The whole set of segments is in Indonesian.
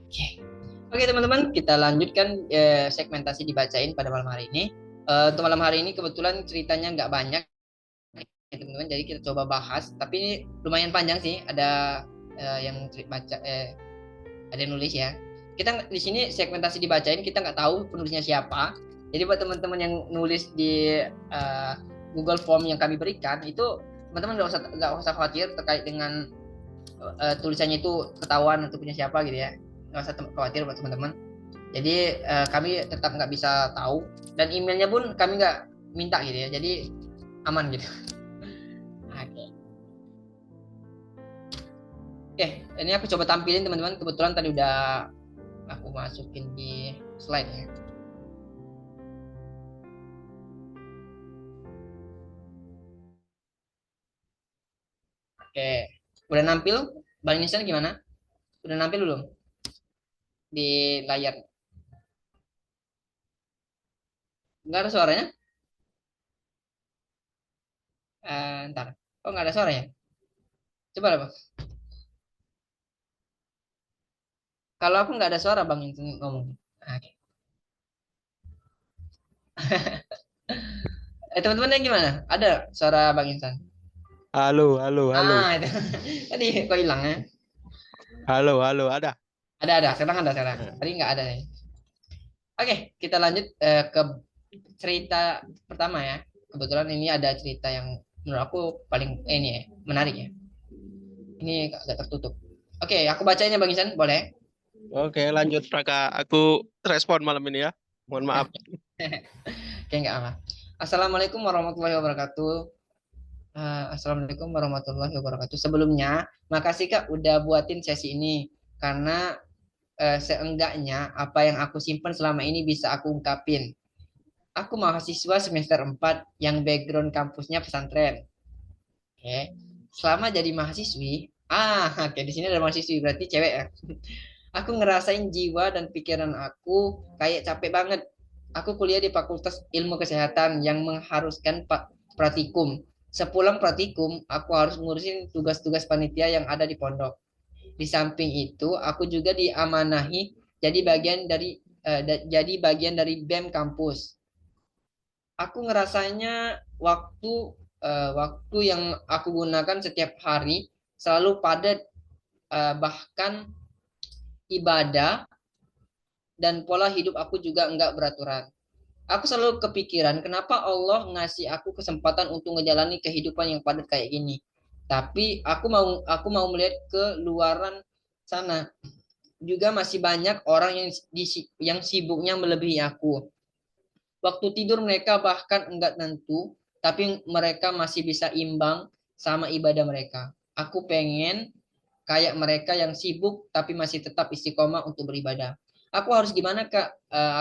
Oke, oke teman-teman, kita lanjutkan segmentasi dibacain pada malam hari ini. Untuk malam hari ini kebetulan ceritanya nggak banyak ya teman-teman, jadi kita coba bahas. Tapi ini lumayan panjang sih, ada ada yang nulis ya. Kita di sini segmentasi dibacain, kita nggak tahu penulisnya siapa. Jadi buat teman-teman yang nulis di eh, Google Form yang kami berikan itu, teman-teman nggak usah khawatir terkait dengan tulisannya itu ketahuan untuk punya siapa gitu ya. Nggak usah khawatir buat teman-teman. Jadi kami tetap nggak bisa tahu, dan emailnya pun kami nggak minta gitu ya. Jadi aman gitu. Oke. Oke, ini aku coba tampilin teman-teman. Kebetulan tadi udah aku masukin di slide ya. Oke, udah nampil? Bang Nisan gimana? Udah nampil belum di layar? Nggak ada suaranya? Ntar. Oh, nggak ada suara ya? Coba lah, Bang. Kalau aku nggak ada suara, Bang Nisan ngomong. Oke. Teman-teman gimana? Ada suara Bang Insan? Halo, halo, halo. Itu. Tadi kok hilang ya? Halo, halo, ada. Ada. Sekarang ada, sekarang. Nah, Tadi nggak ada ya. Oke, kita lanjut ke cerita pertama ya. Kebetulan ini ada cerita yang menurut aku paling ini ya, menarik ya. Ini agak tertutup. Oke, aku bacainnya Bang Insan, boleh? Oke, lanjut Raka. Aku respon malam ini ya. Mohon maaf. Oke, nggak apa. Assalamualaikum warahmatullahi wabarakatuh. Assalamualaikum warahmatullahi wabarakatuh. Sebelumnya, makasih Kak udah buatin sesi ini. Karena seenggaknya apa yang aku simpan selama ini bisa aku ungkapin. Aku mahasiswa semester 4 yang background kampusnya pesantren. Oke. Selama jadi mahasiswi, oke di sini ada mahasiswi berarti cewek ya. Aku ngerasain jiwa dan pikiran aku kayak capek banget. Aku kuliah di Fakultas Ilmu Kesehatan yang mengharuskan praktikum. Sepulang praktikum, aku harus ngurusin tugas-tugas panitia yang ada di pondok. Di samping itu, aku juga diamanahi jadi bagian dari BEM kampus. Aku ngerasanya waktu yang aku gunakan setiap hari selalu padat, bahkan ibadah dan pola hidup aku juga enggak beraturan. Aku selalu kepikiran kenapa Allah ngasih aku kesempatan untuk ngejalani kehidupan yang padat kayak gini. Tapi aku mau melihat ke luaran sana. Juga masih banyak orang yang sibuknya melebihi aku. Waktu tidur mereka bahkan enggak tentu, tapi mereka masih bisa imbang sama ibadah mereka. Aku pengen kayak mereka yang sibuk tapi masih tetap istiqomah untuk beribadah. Aku harus gimana Kak?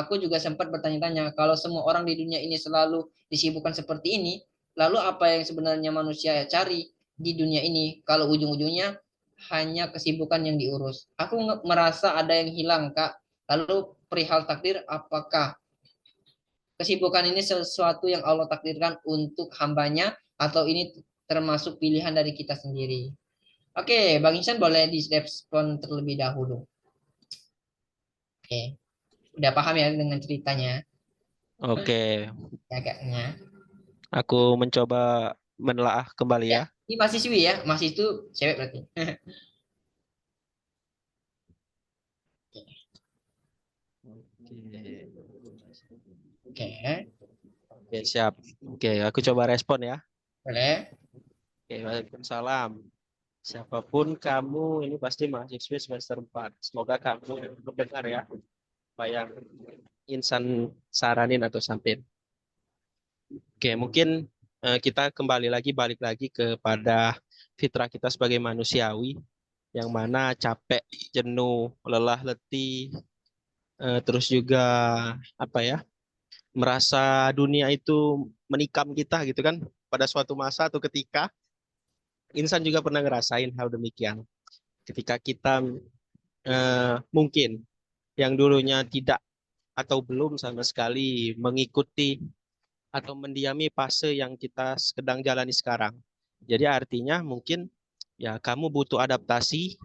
Aku juga sempat bertanya-tanya, kalau semua orang di dunia ini selalu disibukkan seperti ini, lalu apa yang sebenarnya manusia cari di dunia ini kalau ujung-ujungnya hanya kesibukan yang diurus? Aku merasa ada yang hilang Kak. Lalu perihal takdir, apakah kesibukan ini sesuatu yang Allah takdirkan untuk hambanya atau ini termasuk pilihan dari kita sendiri? Oke, Bang Insan boleh direspon terlebih dahulu. Oke, udah paham ya dengan ceritanya Oke, ya kayaknya. aku mencoba menelaah kembali Ya, ya. ini mahasiswi ya, mahasiswi itu cewek berarti. Oke, Oke, oke, siap. Oke, aku coba respon ya. boleh. Oke, Waalaikumsalam. Siapapun kamu, ini pasti mahasiswa semester 4. Semoga kamu mendengar ya apa yang Insan saranin atau sampaikan. Oke, mungkin kita kembali lagi, balik lagi kepada fitrah kita sebagai manusiawi, yang mana capek, jenuh, lelah, letih, terus juga apa ya, merasa dunia itu menikam kita gitu kan, pada suatu masa atau ketika, insan juga pernah ngerasain hal demikian. Ketika kita mungkin yang dulunya tidak atau belum sama sekali mengikuti atau mendiami fase yang kita sedang jalani sekarang. Jadi artinya mungkin ya kamu butuh adaptasi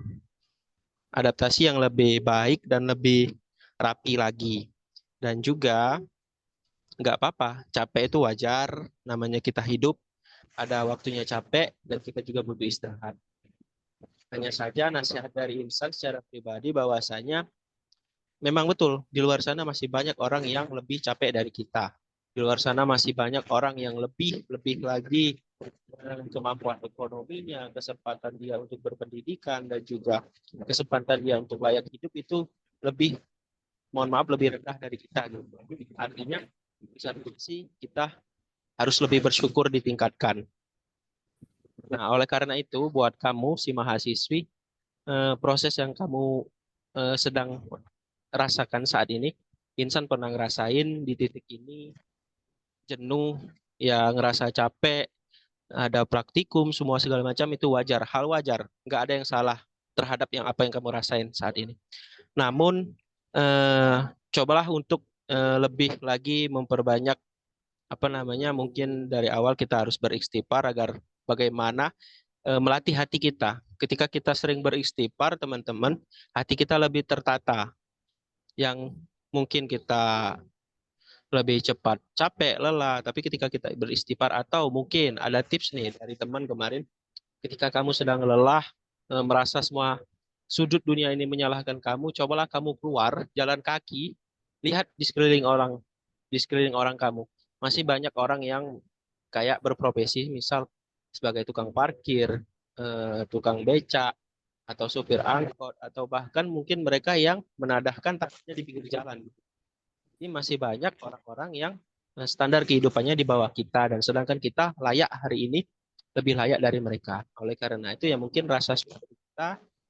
adaptasi yang lebih baik dan lebih rapi lagi. Dan juga nggak apa-apa, capek itu wajar, namanya kita hidup, ada waktunya capek, dan kita juga butuh istirahat. Hanya saja nasihat dari insan secara pribadi bahwasanya memang betul, di luar sana masih banyak orang yang lebih capek dari kita. Di luar sana masih banyak orang yang lebih lagi kemampuan ekonominya, kesempatan dia untuk berpendidikan, dan juga kesempatan dia untuk layak hidup itu lebih, mohon maaf, lebih rendah dari kita. Gitu. Artinya, di satu sisi kita harus lebih bersyukur ditingkatkan. Nah, oleh karena itu, buat kamu, si mahasiswi, proses yang kamu sedang rasakan saat ini, Insan pernah ngerasain di titik ini, jenuh, ya ngerasa capek, ada praktikum, semua segala macam itu wajar, hal wajar, nggak ada yang salah terhadap yang apa yang kamu rasain saat ini. Namun eh, cobalah untuk lebih lagi memperbanyak apa namanya, mungkin dari awal kita harus beristighfar agar bagaimana melatih hati kita. Ketika kita sering beristighfar, teman-teman, hati kita lebih tertata. Yang mungkin kita lebih cepat capek, lelah, tapi ketika kita beristighfar, atau mungkin ada tips nih dari teman kemarin, ketika kamu sedang lelah, merasa semua sudut dunia ini menyalahkan kamu, cobalah kamu keluar, jalan kaki, lihat di sekeliling orang kamu. Masih banyak orang yang kayak berprofesi, misal sebagai tukang parkir, tukang beca, atau supir angkot, atau bahkan mungkin mereka yang menadahkan taksinya di pinggir jalan. Ini masih banyak orang-orang yang standar kehidupannya di bawah kita, dan sedangkan kita layak hari ini lebih layak dari mereka. Oleh karena itu ya mungkin rasa syukur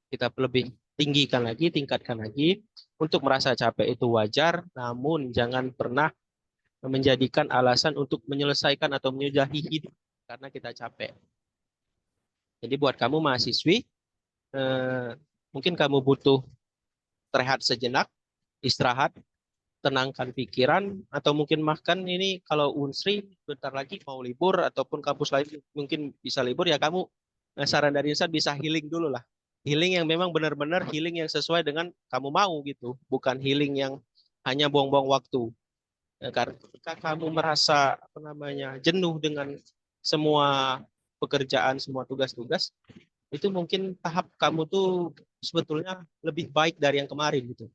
kita lebih tinggikan lagi, tingkatkan lagi. Untuk merasa capek itu wajar, namun jangan pernah menjadikan alasan untuk menyelesaikan atau menyudahi hidup karena kita capek. Jadi buat kamu mahasiswi, eh, mungkin kamu butuh rehat sejenak, istirahat, tenangkan pikiran, atau mungkin makan ini kalau Unsri bentar lagi mau libur ataupun kampus lain mungkin bisa libur, ya kamu, saran dari Insan bisa healing dulu lah. Healing yang memang benar-benar healing yang sesuai dengan kamu mau gitu, bukan healing yang hanya buang-buang waktu. Karena ketika kamu merasa apa namanya jenuh dengan semua pekerjaan, semua tugas-tugas, itu mungkin tahap kamu tuh sebetulnya lebih baik dari yang kemarin gitu.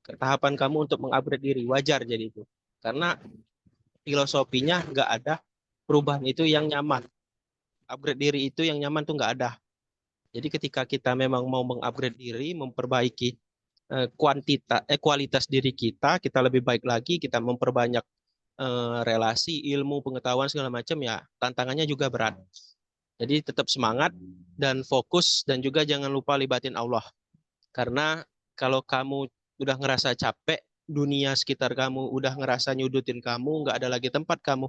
Tahapan kamu untuk mengupgrade diri wajar jadi itu. Karena filosofinya nggak ada perubahan itu yang nyaman. Upgrade diri itu yang nyaman tuh nggak ada. Jadi ketika kita memang mau mengupgrade diri, memperbaiki kualitas diri kita, kita lebih baik lagi, kita memperbanyak relasi, ilmu, pengetahuan segala macam, ya tantangannya juga berat. Jadi tetap semangat dan fokus, dan juga jangan lupa libatin Allah. Karena kalau kamu udah ngerasa capek, dunia sekitar kamu udah ngerasa nyudutin kamu, nggak ada lagi tempat kamu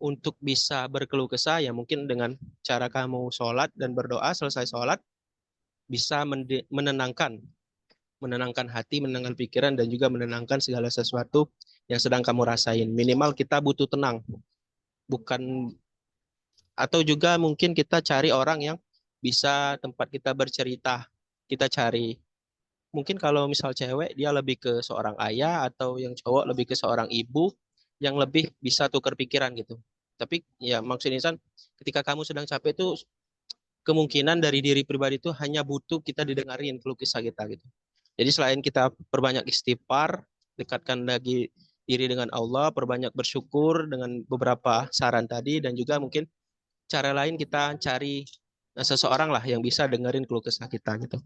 untuk bisa berkeluh kesah, ya mungkin dengan cara kamu sholat dan berdoa, selesai sholat, bisa menenangkan, menenangkan hati, menenangkan pikiran, dan juga menenangkan segala sesuatu yang sedang kamu rasain. Minimal kita butuh tenang, bukan, atau juga mungkin kita cari orang yang bisa tempat kita bercerita. Kita cari, mungkin kalau misal cewek dia lebih ke seorang ayah, atau yang cowok lebih ke seorang ibu yang lebih bisa tukar pikiran gitu. Tapi ya maksud insan, ketika kamu sedang capek itu kemungkinan dari diri pribadi itu hanya butuh kita didengarin keluh kisah kita gitu. Jadi selain kita perbanyak istighfar, dekatkan lagi diri dengan Allah, perbanyak bersyukur dengan beberapa saran tadi, dan juga mungkin cara lain kita cari seseorang lah yang bisa dengerin keluh kesah kita gitu.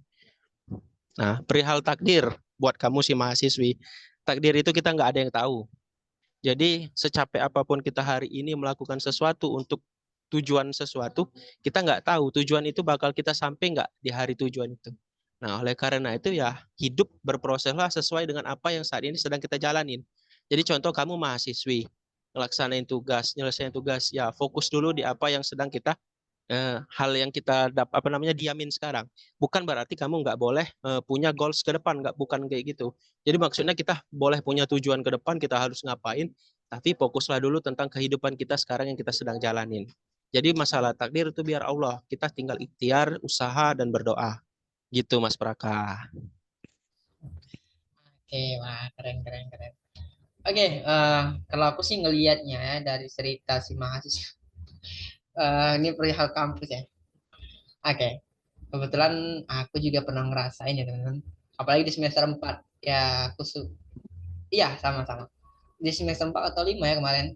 Nah, perihal takdir buat kamu si mahasiswi, takdir itu kita nggak ada yang tahu. Jadi secapek apapun kita hari ini melakukan sesuatu untuk tujuan sesuatu, kita nggak tahu tujuan itu bakal kita sampai nggak di hari tujuan itu. Nah, oleh karena itu ya hidup berproseslah sesuai dengan apa yang saat ini sedang kita jalanin. Jadi contoh kamu mahasiswi, ngelaksanain tugas, nyelesain tugas, ya fokus dulu di apa yang sedang kita hal yang kita apa namanya diamin sekarang. Bukan berarti kamu nggak boleh punya goals ke depan, nggak, bukan kayak gitu. Jadi maksudnya kita boleh punya tujuan ke depan, kita harus ngapain, tapi fokuslah dulu tentang kehidupan kita sekarang yang kita sedang jalanin. Jadi masalah takdir itu biar Allah, kita tinggal ikhtiar, usaha, dan berdoa. Gitu Mas Praka. Oke, wah keren keren keren. Oke, kalau aku sih ngelihatnya ya, dari cerita si mahasiswa. Ini perihal kampus ya. Oke, kebetulan aku juga pernah ngerasain ya teman-teman. Apalagi di semester 4. Ya, iya sama-sama. Di semester 4 atau 5 ya kemarin.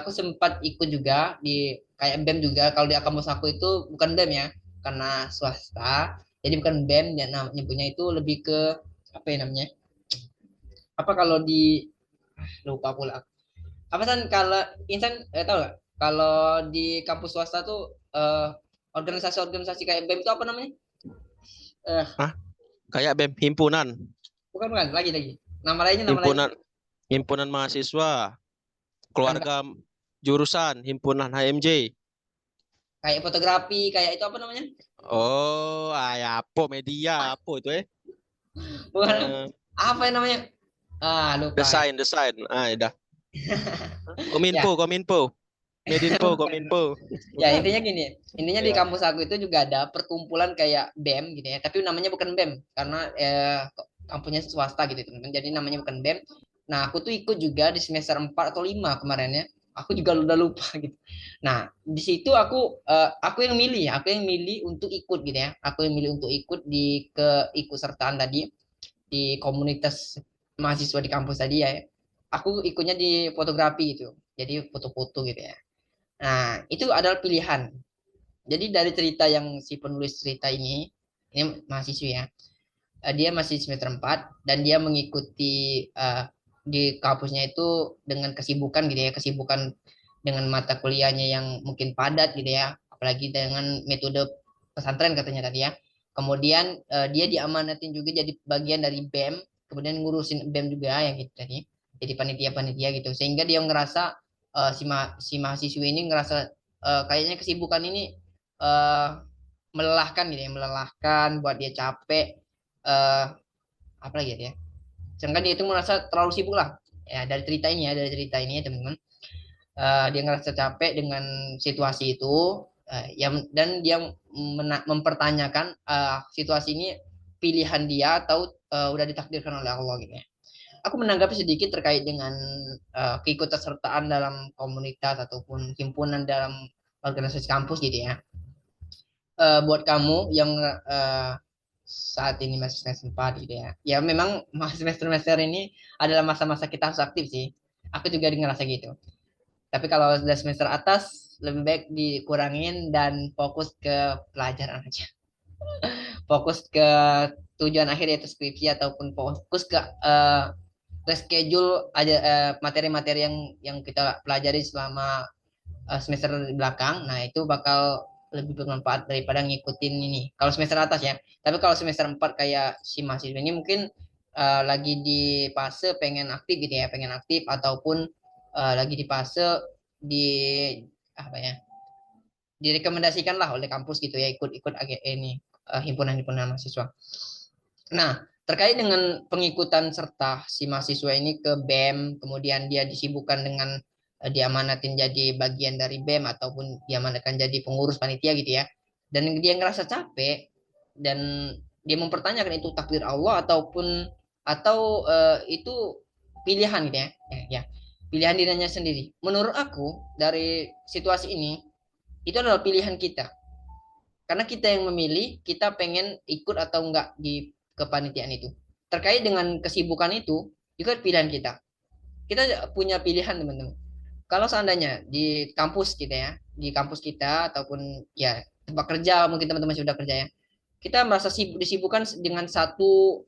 Aku sempat ikut juga di kayak BEM juga. Kalau di kampus aku itu bukan BEM ya, karena swasta. Jadi bukan BEM, ya nyebutnya itu lebih ke apa ya namanya? Apa kalau di lupa pula. Apa kan kalau insan tahu nggak? Kalau di kampus swasta tuh organisasi-organisasi kayak BEM itu apa namanya? Eh, Ah, kayak BEM himpunan, bukan bukan lagi lagi. Nama lainnya himpunan himpunan mahasiswa, bukan keluarga jurusan, himpunan HMJ. kayak fotografi kayak itu apa namanya? Oh, ya apa media apa itu eh? Bukan Eh, apa yang namanya? Ah lupa. desain desain. Ah, dah. Ya, Kominfo, Kominfo, Medinfo, bukan. Kominfo. Ya intinya gini, intinya di Ya. kampus aku itu juga ada perkumpulan kayak BEM gitu ya, tapi namanya bukan BEM karena kampusnya swasta gitu teman-teman. Jadi namanya bukan BEM. Nah aku tuh ikut juga di semester 4 atau 5 kemarin ya. Aku juga udah lupa gitu. Nah di situ aku yang milih ya, aku yang milih untuk ikut gitu ya. Aku yang milih untuk ikut di keikutsertaan tadi di komunitas mahasiswa di kampus tadi ya. Aku ikutnya di fotografi itu, jadi foto-foto gitu ya. Nah, itu adalah pilihan. Jadi dari cerita yang si penulis cerita ini mahasiswa ya, dia masih semester 4 dan dia mengikuti di kampusnya itu dengan kesibukan gitu ya, kesibukan dengan mata kuliahnya yang mungkin padat gitu ya, apalagi dengan metode pesantren katanya tadi ya. Kemudian dia diamanatin juga jadi bagian dari BEM, kemudian ngurusin BEM juga yang gitu tadi. Jadi panitia-panitia gitu. Sehingga dia ngerasa si mahasiswa ini ngerasa kayaknya kesibukan ini eh, melelahkan gitu ya, melelahkan buat dia capek eh apa lagi ya dia. Sedangkan dia itu merasa terlalu sibuk lah. Ya dari cerita ini ya, dari cerita ini ya teman-teman. Dia ngerasa capek dengan situasi itu dan dia mempertanyakan situasi ini pilihan dia atau udah ditakdirkan oleh Allah gitu ya. Aku menanggapi sedikit terkait dengan keikutsertaan dalam komunitas ataupun himpunan dalam organisasi kampus gitu ya. Buat kamu yang saat ini masih semester 4 gitu ya. Ya memang semester-semester ini adalah masa-masa kita harus aktif sih. Aku juga ngerasa gitu. Tapi kalau sudah semester atas lebih baik dikurangin dan fokus ke pelajaran aja. Fokus ke tujuan akhir yaitu skripsi ataupun fokus ke reschedule aja materi-materi yang kita pelajari selama semester belakang. Nah, itu bakal lebih bermanfaat daripada ngikutin ini. Kalau semester atas ya. Tapi kalau semester 4 kayak si mahasiswa ini mungkin lagi di fase pengen aktif gitu ya, pengen aktif ataupun lagi di fase di apa ya? Direkomendasikan lah oleh kampus gitu ya ikut-ikut ini himpunan-himpunan mahasiswa. Nah, terkait dengan pengikutan serta si mahasiswa ini ke BEM, kemudian dia disibukkan dengan diamanatin jadi bagian dari BEM ataupun diamanatkan jadi pengurus panitia gitu ya. Dan dia ngerasa capek dan dia mempertanyakan itu takdir Allah ataupun atau itu pilihan gitu ya. Ya, pilihan dirinya sendiri. Menurut aku dari situasi ini itu adalah pilihan kita. Karena kita yang memilih, kita pengen ikut atau enggak di kepanitiaan itu. Terkait dengan kesibukan itu, juga pilihan kita. Kita punya pilihan, teman-teman. Kalau seandainya di kampus kita ya, di kampus kita ataupun ya tempat kerja, mungkin teman-teman sudah kerja ya, kita merasa disibukkan dengan satu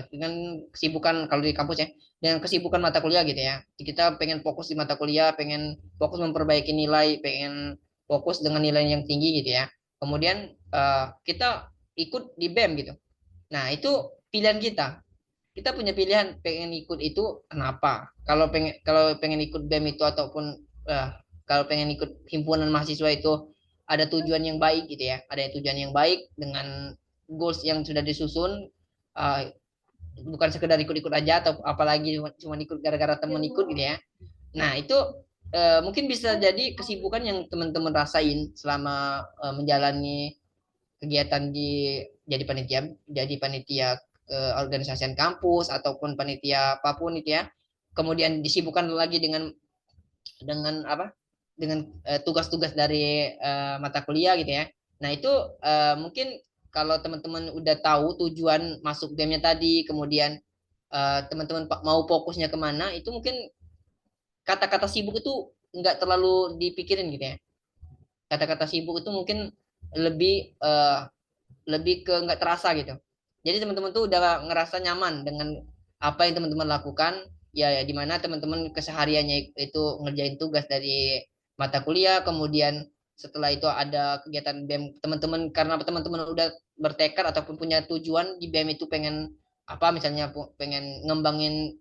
dengan kesibukan kalau di kampus ya, dengan kesibukan mata kuliah gitu ya. Kita pengen fokus di mata kuliah, pengen fokus memperbaiki nilai, pengen fokus dengan nilai yang tinggi gitu ya. Kemudian kita ikut di BEM gitu. Nah, itu pilihan kita. Kita punya pilihan pengen ikut itu kenapa? Kalau pengen ikut BEM itu ataupun kalau pengen ikut himpunan mahasiswa itu ada tujuan yang baik gitu ya. Ada tujuan yang baik dengan goals yang sudah disusun uh, bukan sekedar ikut-ikut aja atau apalagi cuma ikut gara-gara temen ikut gitu ya. Nah, itu mungkin bisa jadi kesibukan yang teman-teman rasain selama menjalani kegiatan jadi panitia organisasian kampus ataupun panitia apapun itu ya. Kemudian disibukkan lagi dengan apa? Dengan tugas-tugas dari mata kuliah gitu ya. Nah, itu mungkin kalau teman-teman udah tahu tujuan masuk BEM-nya tadi, kemudian teman-teman mau fokusnya kemana, itu mungkin kata-kata sibuk itu nggak terlalu dipikirin gitu ya. Kata-kata sibuk itu mungkin lebih lebih ke nggak terasa gitu. Jadi teman-teman tuh udah ngerasa nyaman dengan apa yang teman-teman lakukan, ya di mana teman-teman kesehariannya itu ngerjain tugas dari mata kuliah, kemudian setelah itu ada kegiatan BEM teman-teman, karena teman-teman udah bertekad ataupun punya tujuan di BEM itu pengen apa, misalnya pengen ngembangin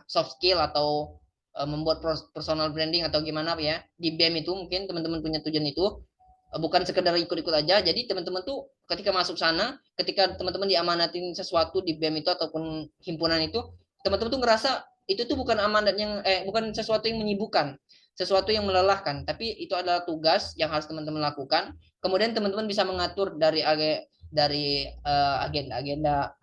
soft skill atau membuat personal branding atau gimana ya di BEM itu, mungkin teman-teman punya tujuan itu, bukan sekedar ikut-ikut aja. Jadi teman-teman tuh ketika masuk sana, ketika teman-teman diamanatin sesuatu di BEM itu ataupun himpunan itu, teman-teman tuh ngerasa itu tuh bukan amanat yang bukan sesuatu yang menyibukkan, sesuatu yang melelahkan, tapi itu adalah tugas yang harus teman-teman lakukan. Kemudian teman-teman bisa mengatur dari agenda-agenda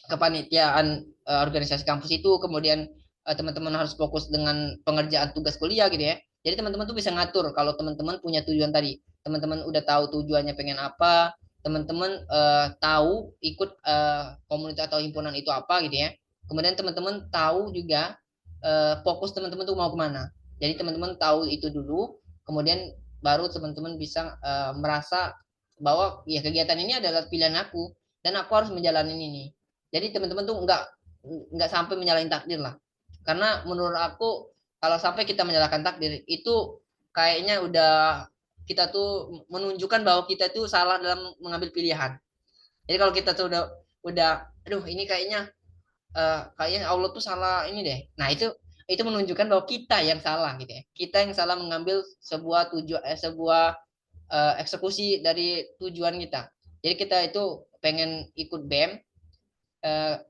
kepanitiaan organisasi kampus itu, kemudian teman-teman harus fokus dengan pengerjaan tugas kuliah gitu ya. Jadi teman-teman tuh bisa ngatur kalau teman-teman punya tujuan tadi. Teman-teman udah tahu tujuannya pengen apa, teman-teman tahu ikut komunitas atau himpunan itu apa gitu ya. Kemudian teman-teman tahu juga fokus teman-teman tuh mau kemana. Jadi teman-teman tahu itu dulu, kemudian baru teman-teman bisa merasa bahwa ya kegiatan ini adalah pilihan aku dan aku harus menjalani ini. Jadi teman-teman tuh nggak sampai menyalahin takdir lah. Karena menurut aku kalau sampai kita menyalahkan takdir itu kayaknya udah kita tuh menunjukkan bahwa kita tuh salah dalam mengambil pilihan. Jadi kalau kita tuh udah aduh ini kayaknya Allah tuh salah ini deh. Nah, itu menunjukkan bahwa kita yang salah gitu ya. Kita yang salah mengambil sebuah eksekusi dari tujuan kita. Jadi kita itu pengen ikut BEM,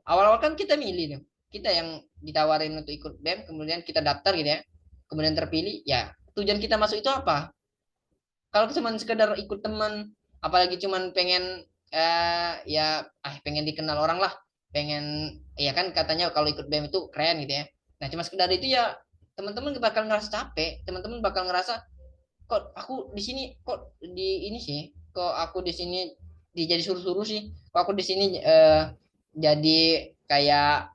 awal-awal kan kita milih tuh. Kita yang ditawarin untuk ikut BEM, kemudian kita daftar gitu ya. Kemudian terpilih, ya tujuan kita masuk itu apa? Kalau cuma sekedar ikut teman, apalagi cuma pengen ya pengen dikenal orang lah, pengen ya kan katanya kalau ikut BEM itu keren gitu ya. Nah, cuma sekedar itu ya teman-teman bakal ngerasa capek, teman-teman bakal ngerasa kok aku di sini kok di ini sih, kok aku di sini jadi suruh-suruh sih, kok aku di sini jadi kayak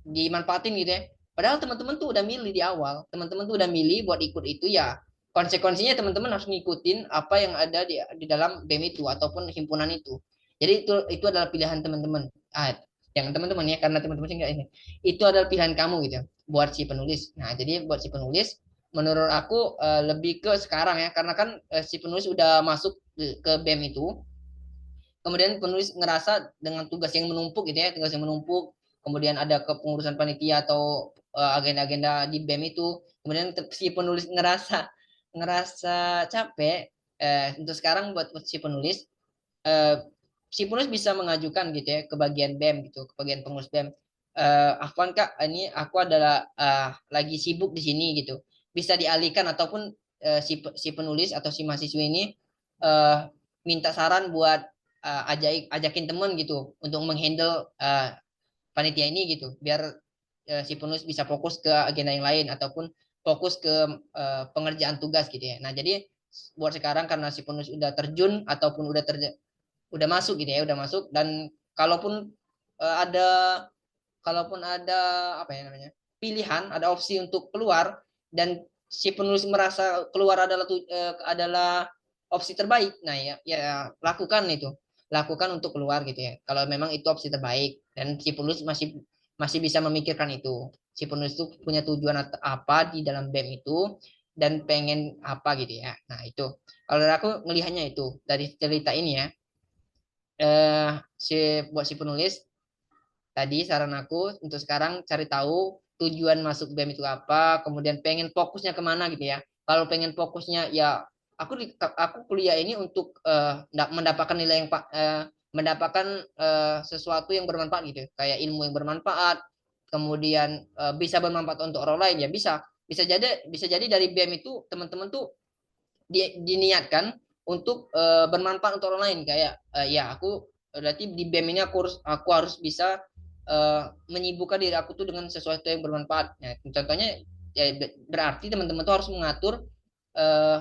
dimanfaatin gitu ya. Padahal teman-teman tuh udah milih di awal, teman-teman tuh udah milih buat ikut itu, ya konsekuensinya teman-teman harus ngikutin apa yang ada di dalam BEM itu ataupun himpunan itu. Jadi itu adalah pilihan teman-teman. Yang teman-teman ya, karena teman-teman sih enggak ini. Itu adalah pilihan kamu gitu buat si penulis. Nah, jadi buat si penulis menurut aku lebih ke sekarang ya, karena kan si penulis udah masuk ke BEM itu, kemudian penulis ngerasa dengan tugas yang menumpuk gitu ya, tugas yang menumpuk, kemudian ada kepengurusan panitia atau agenda-agenda di BEM itu, kemudian si penulis ngerasa ngerasa capek. Untuk sekarang buat si penulis, eh, si penulis bisa mengajukan gitu ya ke bagian BEM gitu, ke bagian pengurus BEM. Afwan Kak, ini aku adalah lagi sibuk di sini gitu, bisa dialihkan ataupun si penulis atau si mahasiswa ini eh, minta saran buat ajakin temen gitu untuk menghandle panitia ini gitu, biar si penulis bisa fokus ke agenda yang lain ataupun fokus ke pengerjaan tugas gitu ya. Nah, jadi buat sekarang karena si penulis udah terjun ataupun udah masuk gitu ya, udah masuk, dan kalaupun ada apa ya namanya, pilihan, ada opsi untuk keluar, dan si penulis merasa keluar adalah opsi terbaik, nah ya lakukan itu, lakukan untuk keluar gitu ya, kalau memang itu opsi terbaik dan si penulis masih masih bisa memikirkan itu, si penulis itu punya tujuan apa di dalam BEM itu dan pengen apa gitu ya. Nah, itu kalau dari aku ngelihatnya itu dari cerita ini ya, eh si buat si penulis tadi saran aku untuk sekarang cari tahu tujuan masuk BEM itu apa, kemudian pengen fokusnya kemana gitu ya. Kalau pengen fokusnya ya aku kuliah ini untuk mendapatkan nilai yang mendapatkan sesuatu yang bermanfaat gitu, kayak ilmu yang bermanfaat, kemudian bisa bermanfaat untuk orang lain ya bisa. Bisa jadi dari BEM itu teman-teman tuh diniatkan untuk bermanfaat untuk orang lain. Kayak ya aku berarti di BEM ini aku harus bisa menyibukkan diri aku tuh dengan sesuatu yang bermanfaat. Nah, contohnya ya berarti teman-teman tuh harus mengatur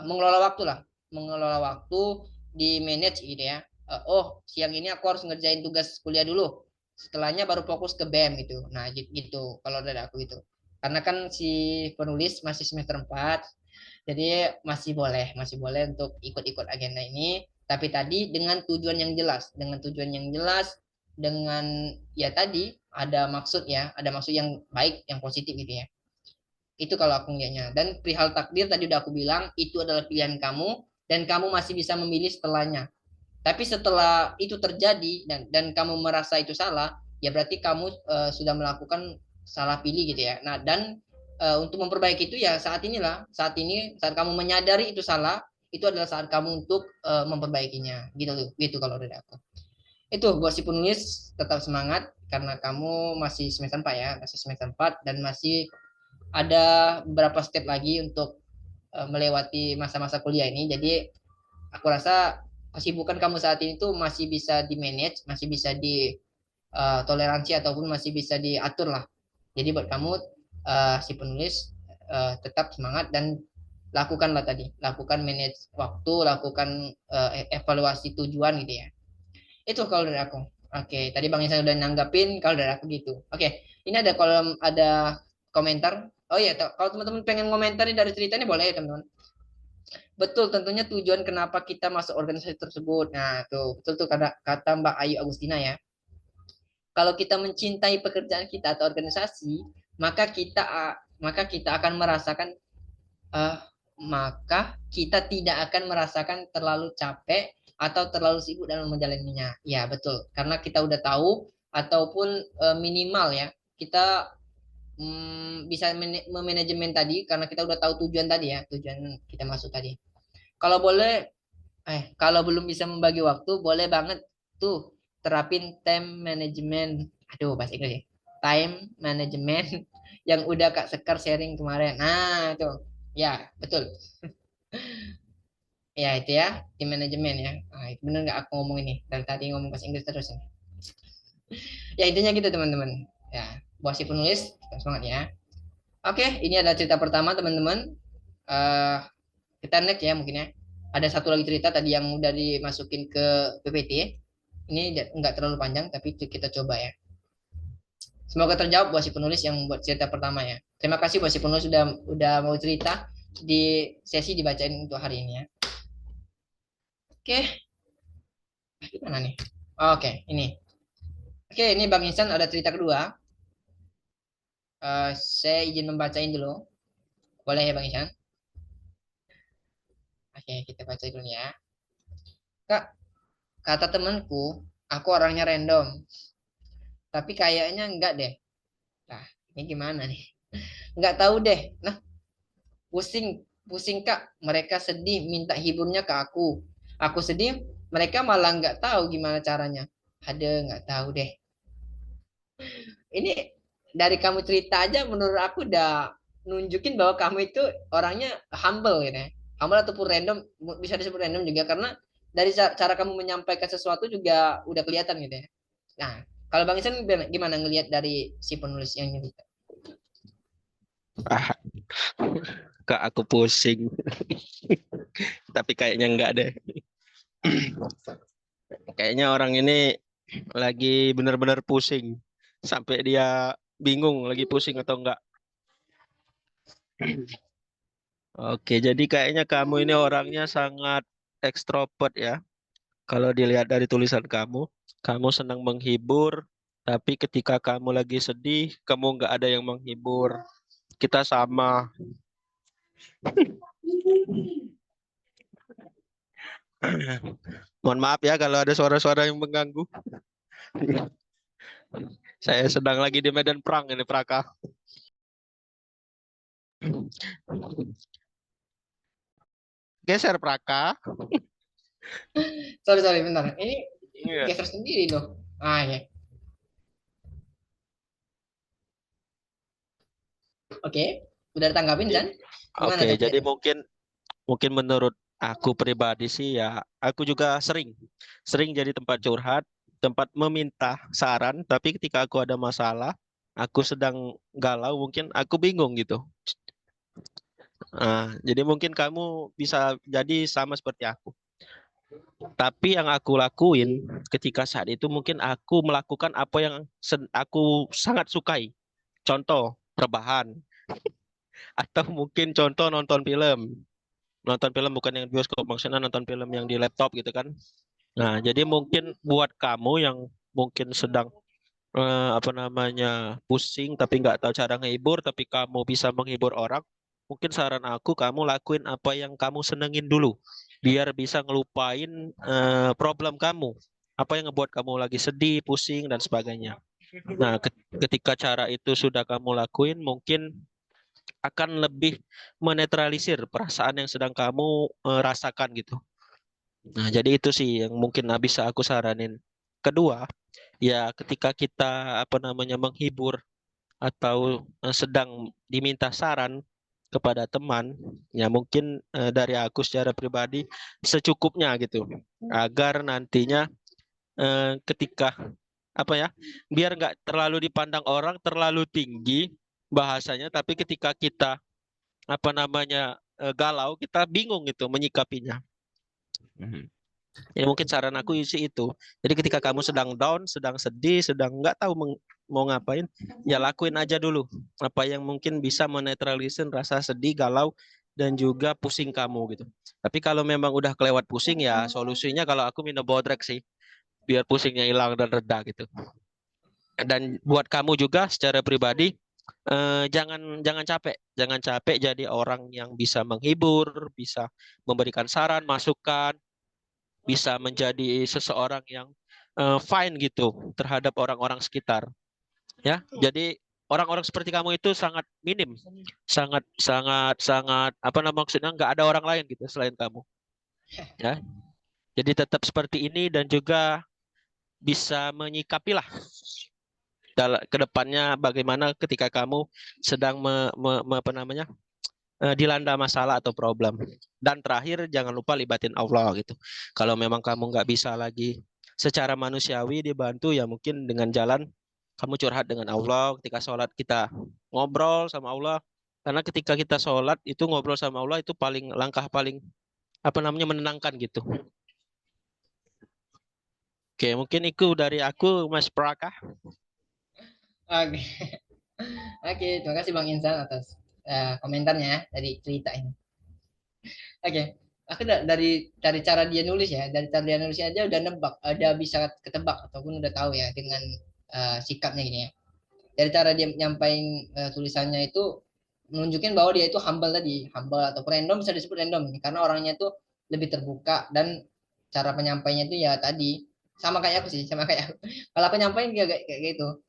mengelola waktu lah, mengelola waktu di manage gitu ya. Oh, siang ini aku harus ngerjain tugas kuliah dulu. Setelahnya baru fokus ke BEM gitu. Nah, gitu kalau dari aku itu. Karena kan si penulis masih semester 4, jadi masih boleh untuk ikut-ikut agenda ini, tapi tadi dengan tujuan yang jelas, dengan ya tadi ada maksud ya, ada maksud yang baik, yang positif gitu ya. Itu kalau aku ngeliatnya. Dan perihal takdir tadi udah aku bilang, itu adalah pilihan kamu dan kamu masih bisa memilih setelahnya. Tapi setelah itu terjadi dan kamu merasa itu salah, ya berarti kamu sudah melakukan salah pilih gitu ya. Nah, dan untuk memperbaiki itu ya saat kamu menyadari itu salah, itu adalah saat kamu untuk memperbaikinya. Gitu kalau dari aku. Itu buat si penulis tetap semangat karena kamu masih semester 4 ya, masih semester 4 dan masih ada beberapa step lagi untuk melewati masa-masa kuliah ini. Jadi aku rasa kesibukan kamu saat ini tuh masih bisa di manage, masih bisa di toleransi ataupun masih bisa diatur lah. Jadi buat kamu si penulis tetap semangat dan lakukan manage waktu, lakukan evaluasi tujuan gitu ya. Itu kalau dari aku. Oke, tadi Bang Isan udah nanggapin, kalau dari aku gitu. Oke, ini ada komentar. Oh iya, kalau teman-teman pengen komentari dari cerita ini boleh ya teman-teman. Betul, tentunya tujuan kenapa kita masuk organisasi tersebut. Nah, tuh, betul tuh kata Mbak Ayu Agustina ya. Kalau kita mencintai pekerjaan kita atau organisasi, maka kita akan merasakan eh, maka kita tidak akan merasakan terlalu capek atau terlalu sibuk dalam menjalaninya. Ya, betul. Karena kita udah tahu ataupun minimal ya, kita bisa memanajemen tadi karena kita udah tahu tujuan tadi ya, tujuan kita masuk tadi. Kalau boleh kalau belum bisa membagi waktu, boleh banget tuh terapin time management. Aduh, bahasa Inggris ya. Time management yang udah Kak Sekar sharing kemarin. Nah, itu. Ya, betul. Ya, itu ya, time management ya. Nah, itu bener nggak aku ngomong ini? Dari tadi ngomong bahasa Inggris terus ini. Ya, intinya gitu teman-teman. Ya, buat si penulis, tetap semangat ya. Oke, ini adalah cerita pertama teman-teman. Eh, kita next ya mungkin ya. Ada satu lagi cerita tadi yang udah dimasukin ke PPT. Ini nggak terlalu panjang tapi kita coba ya. Semoga terjawab buat si penulis yang buat cerita pertama ya. Terima kasih buat si penulis udah mau cerita di sesi dibacain untuk hari ini ya. Oke, gimana nih? Oke, ini. Oke, ini Bang Insan ada cerita kedua. Saya izin membacain dulu. Boleh ya Bang Insan? Oke, kita baca dulu ya. Kak, kata temanku, aku orangnya random. Tapi kayaknya enggak deh. Nah, ini gimana nih? Enggak tahu deh. Nah, pusing, pusing Kak. Mereka sedih minta hiburnya ke aku. Aku sedih, mereka malah enggak tahu gimana caranya. Ada enggak tahu deh. Ini dari kamu cerita aja menurut aku udah nunjukin bahwa kamu itu orangnya humble gitu ya. Humble ataupun random, bisa disebut random juga karena dari cara kamu menyampaikan sesuatu juga udah kelihatan gitu ya. Nah, kalau Bang Isan gimana ngelihat dari si penulis yang cerita? Ah, Kak, aku pusing. Tapi kayaknya enggak deh. Kayaknya orang ini lagi benar-benar pusing. Sampai dia bingung lagi pusing atau enggak. Oke, jadi kayaknya kamu ini orangnya sangat ekstrovert ya. Kalau dilihat dari tulisan kamu senang menghibur, tapi ketika kamu lagi sedih, kamu nggak ada yang menghibur. Kita sama. Mohon maaf ya kalau ada suara-suara yang mengganggu. Saya sedang lagi di medan perang ini, Praka. Geser, Praka. Sorry, bentar. Ini Iya. geser sendiri loh. Ah ya. Oke. Udah tanggapin Jadi, San? Gimana oke, tadi? jadi mungkin mungkin menurut Aku pribadi sih ya, aku juga sering jadi tempat curhat, tempat meminta saran, tapi ketika aku ada masalah, aku sedang galau, mungkin aku bingung gitu. Jadi mungkin kamu bisa jadi sama seperti aku. Tapi yang aku lakuin ketika saat itu mungkin aku melakukan apa yang aku sangat sukai. Contoh, rebahan. Atau mungkin contoh nonton film. Nonton film bukan yang di bioskop, maksudnya nonton film yang di laptop gitu kan. Nah, jadi mungkin buat kamu yang mungkin sedang apa namanya pusing tapi nggak tahu cara ngehibur, tapi kamu bisa menghibur orang, mungkin saran aku kamu lakuin apa yang kamu senengin dulu, biar bisa ngelupain problem kamu, apa yang ngebuat kamu lagi sedih, pusing dan sebagainya. Nah, ketika cara itu sudah kamu lakuin, mungkin akan lebih menetralisir perasaan yang sedang kamu rasakan gitu. Nah, jadi itu sih yang mungkin bisa aku saranin. Kedua, ya ketika kita apa namanya menghibur atau sedang diminta saran kepada teman, ya mungkin dari aku secara pribadi secukupnya gitu, agar nantinya ketika apa ya, biar nggak terlalu dipandang orang terlalu tinggi bahasanya, tapi ketika kita apa namanya galau, kita bingung gitu menyikapinya. Mhm. Ya mungkin saran aku sih itu. Jadi ketika kamu sedang down, sedang sedih, sedang nggak tahu mau ngapain, ya lakuin aja dulu apa yang mungkin bisa menetralisir rasa sedih, galau, dan juga pusing kamu gitu. Tapi kalau memang udah kelewat pusing, ya solusinya kalau aku minum bodrek sih, biar pusingnya hilang dan reda gitu. Dan buat kamu juga secara pribadi, jangan jangan capek, jangan capek jadi orang yang bisa menghibur, bisa memberikan saran, masukan, bisa menjadi seseorang yang fine gitu terhadap orang-orang sekitar, ya. Jadi orang-orang seperti kamu itu sangat minim, sangat sangat sangat apa namanya, maksudnya nggak ada orang lain gitu selain kamu, ya. Jadi tetap seperti ini dan juga bisa menyikapilah dalam kedepannya bagaimana ketika kamu sedang apa namanya dilanda masalah atau problem. Dan terakhir jangan lupa libatin Allah gitu. Kalau memang kamu nggak bisa lagi secara manusiawi dibantu, ya mungkin dengan jalan kamu curhat dengan Allah. Ketika sholat kita ngobrol sama Allah. Karena ketika kita sholat itu ngobrol sama Allah itu paling langkah paling apa namanya menenangkan gitu. Oke, mungkin itu dari aku, Mas Prakah. Oke. Oke, terima kasih Bang Insan atas komentarnya ya, dari cerita ini. Oke, aku dari cara dia nulis ya, dari cara dia nulisnya aja udah nebak, ada bisa ketebak ataupun udah tahu ya dengan sikapnya gini ya. Dari cara dia nyampain tulisannya itu menunjukin bahwa dia itu humble tadi, humble atau random, bisa disebut random karena orangnya itu lebih terbuka dan cara penyampainya itu ya tadi sama kayak aku sih, sama kayak aku. Kalau aku nyampain kayak gitu.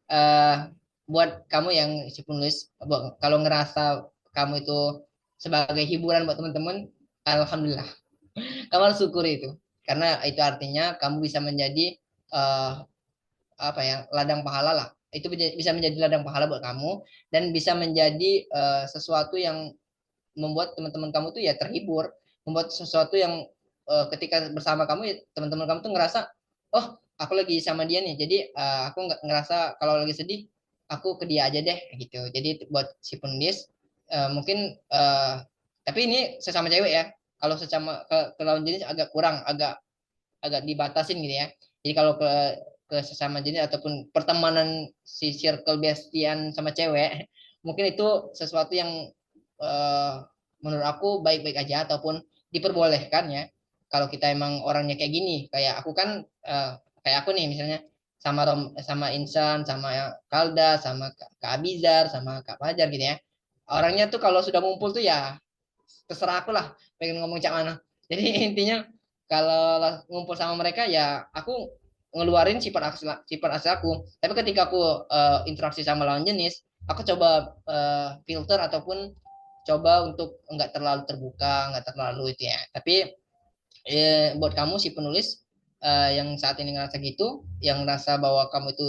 eh Buat kamu yang si penulis, kalau ngerasa kamu itu sebagai hiburan buat teman-teman, alhamdulillah. Kamu harus syukuri itu, karena itu artinya kamu bisa menjadi eh, apa ya, ladang pahala lah. Itu bisa menjadi ladang pahala buat kamu dan bisa menjadi sesuatu yang membuat teman-teman kamu tuh ya terhibur, membuat sesuatu yang ketika bersama kamu ya, teman-teman kamu tuh ngerasa, oh aku lagi sama dia nih, jadi aku nggak ngerasa kalau lagi sedih aku ke dia aja deh gitu. Jadi buat si penulis mungkin tapi ini sesama cewek ya, kalau sesama ke lawan jenis agak kurang, agak agak dibatasin gitu ya. Jadi kalau ke sesama jenis ataupun pertemanan si circle bestian sama cewek, mungkin itu sesuatu yang eh, menurut aku baik-baik aja ataupun diperbolehkan ya. Kalau kita emang orangnya kayak gini, kayak aku kan kayak aku nih misalnya sama sama Insan, sama Kalda, sama Kak Abizar, sama Kak Fajar gitu ya. Orangnya tuh kalau sudah ngumpul tuh ya terserah aku lah pengen ngomong cak mana. Jadi intinya kalau ngumpul sama mereka ya aku ngeluarin sifat asli aku. Tapi ketika aku interaksi sama lawan jenis, aku coba filter ataupun coba untuk nggak terlalu terbuka, nggak terlalu itu ya. Tapi buat kamu si penulis yang saat ini ngerasa gitu, yang ngerasa bahwa kamu itu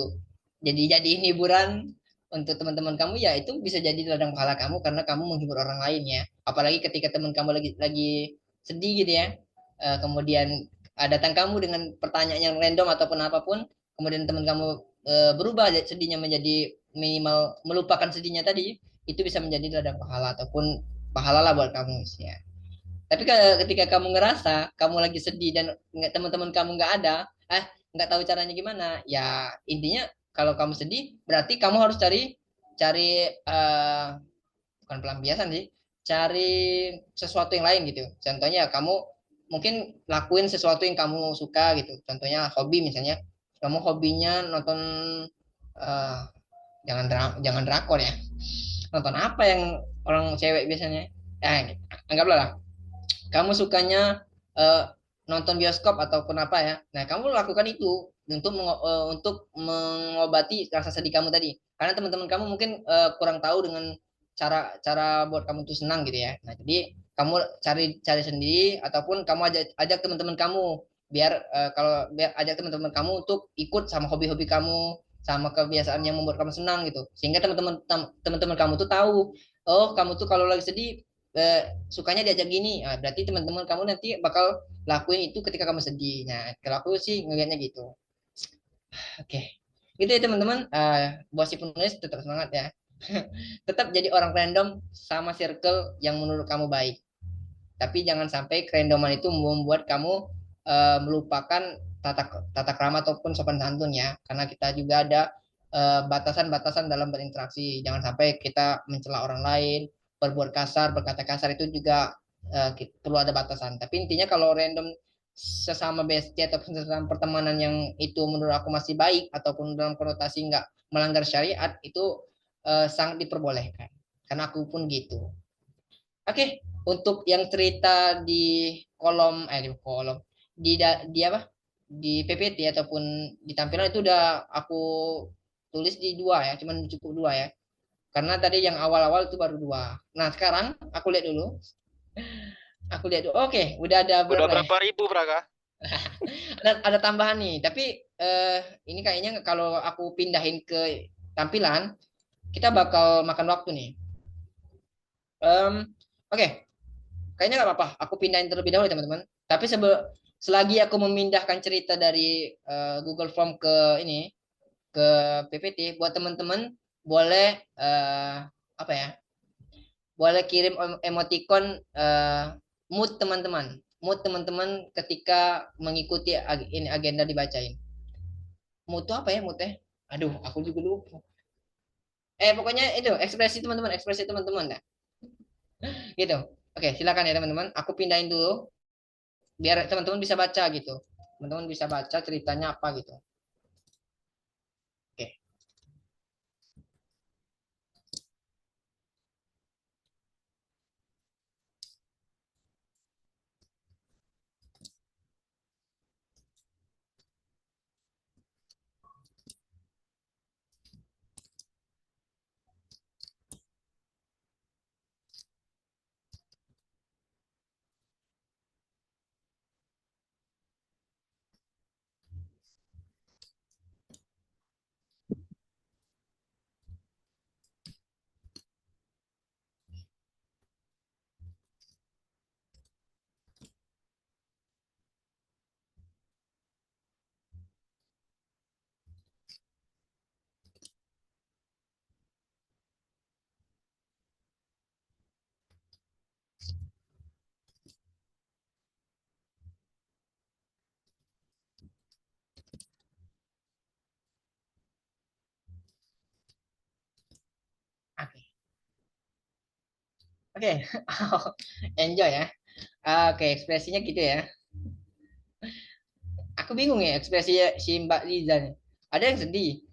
jadiin hiburan untuk teman-teman kamu, ya itu bisa jadi ladang pahala kamu karena kamu menghibur orang lain ya. Apalagi ketika teman kamu lagi sedih gitu ya. Kemudian datang kamu dengan pertanyaan yang random ataupun apapun, kemudian teman kamu berubah sedihnya menjadi minimal melupakan sedihnya tadi, itu bisa menjadi ladang pahala ataupun pahala lah buat kamu ya. Tapi ketika kamu ngerasa kamu lagi sedih dan teman-teman kamu nggak ada, nggak tahu caranya gimana, ya intinya kalau kamu sedih berarti kamu harus cari cari bukan pelampiasan sih, cari sesuatu yang lain gitu. Contohnya kamu mungkin lakuin sesuatu yang kamu suka gitu. Contohnya hobi misalnya, kamu hobinya nonton eh, jangan drakor ya. Nonton apa yang orang cewek biasanya? Anggaplah lah kamu sukanya nonton bioskop ataupun apa ya. Nah, kamu lakukan itu untuk untuk mengobati rasa sedih kamu tadi. Karena teman-teman kamu mungkin kurang tahu dengan cara cara buat kamu tuh senang gitu ya. Nah, jadi kamu cari cari sendiri ataupun kamu ajak ajak teman-teman kamu biar kalau biar ajak teman-teman kamu untuk ikut sama hobi-hobi kamu sama kebiasaan yang membuat kamu senang gitu. Sehingga teman-teman kamu tuh tahu, oh kamu tuh kalau lagi sedih sukanya diajak gini, berarti teman-teman kamu nanti bakal lakuin itu ketika kamu sedih. Nah, kalau aku sih ngelihatnya gitu. Oke, gitu ya teman-teman. Buat si penulis tetap semangat ya. Tetap jadi orang random sama circle yang menurut kamu baik. Tapi jangan sampai kerandoman itu membuat kamu melupakan tata tata krama ataupun sopan santun ya. Karena kita juga ada batasan-batasan dalam berinteraksi. Jangan sampai kita mencela orang lain, berbuat kasar, berkata kasar itu juga perlu ada batasan. Tapi intinya kalau random sesama bestie ataupun sesama pertemanan yang itu menurut aku masih baik ataupun dalam konotasi nggak melanggar syariat itu sangat diperbolehkan. Karena aku pun gitu. Oke, untuk yang cerita di kolom di apa? Di PPT ataupun di tampilan itu udah aku tulis di dua ya, cuman cukup dua ya. Karena tadi yang awal-awal itu baru dua. Nah, sekarang aku lihat dulu. Aku lihat dulu. Oke, udah ada Udah berapa ya? berapa ribu, Braga? Ada tambahan nih, tapi ini kayaknya kalau aku pindahin ke tampilan, kita bakal makan waktu nih. Oke, kayaknya nggak apa-apa. Aku pindahin terlebih dahulu ya, teman-teman. Tapi selagi aku memindahkan cerita dari Google Form ke ini ke PPT, buat teman-teman boleh apa ya? Boleh kirim emoticon mood teman-teman. Mood teman-teman ketika mengikuti ini agenda dibacain. Mood itu apa ya mood teh? Aduh, aku juga lupa. Pokoknya itu ekspresi teman-teman, ekspresi teman-teman dah. Gitu. Oke, silakan ya teman-teman. Aku pindahin dulu biar teman-teman bisa baca gitu. Teman-teman bisa baca ceritanya apa gitu. Oke. Oke. Oke. Enjoy ya. Oke, ekspresinya gitu ya. Aku bingung ya ekspresi si Mbak Liza nih. Ada yang sedih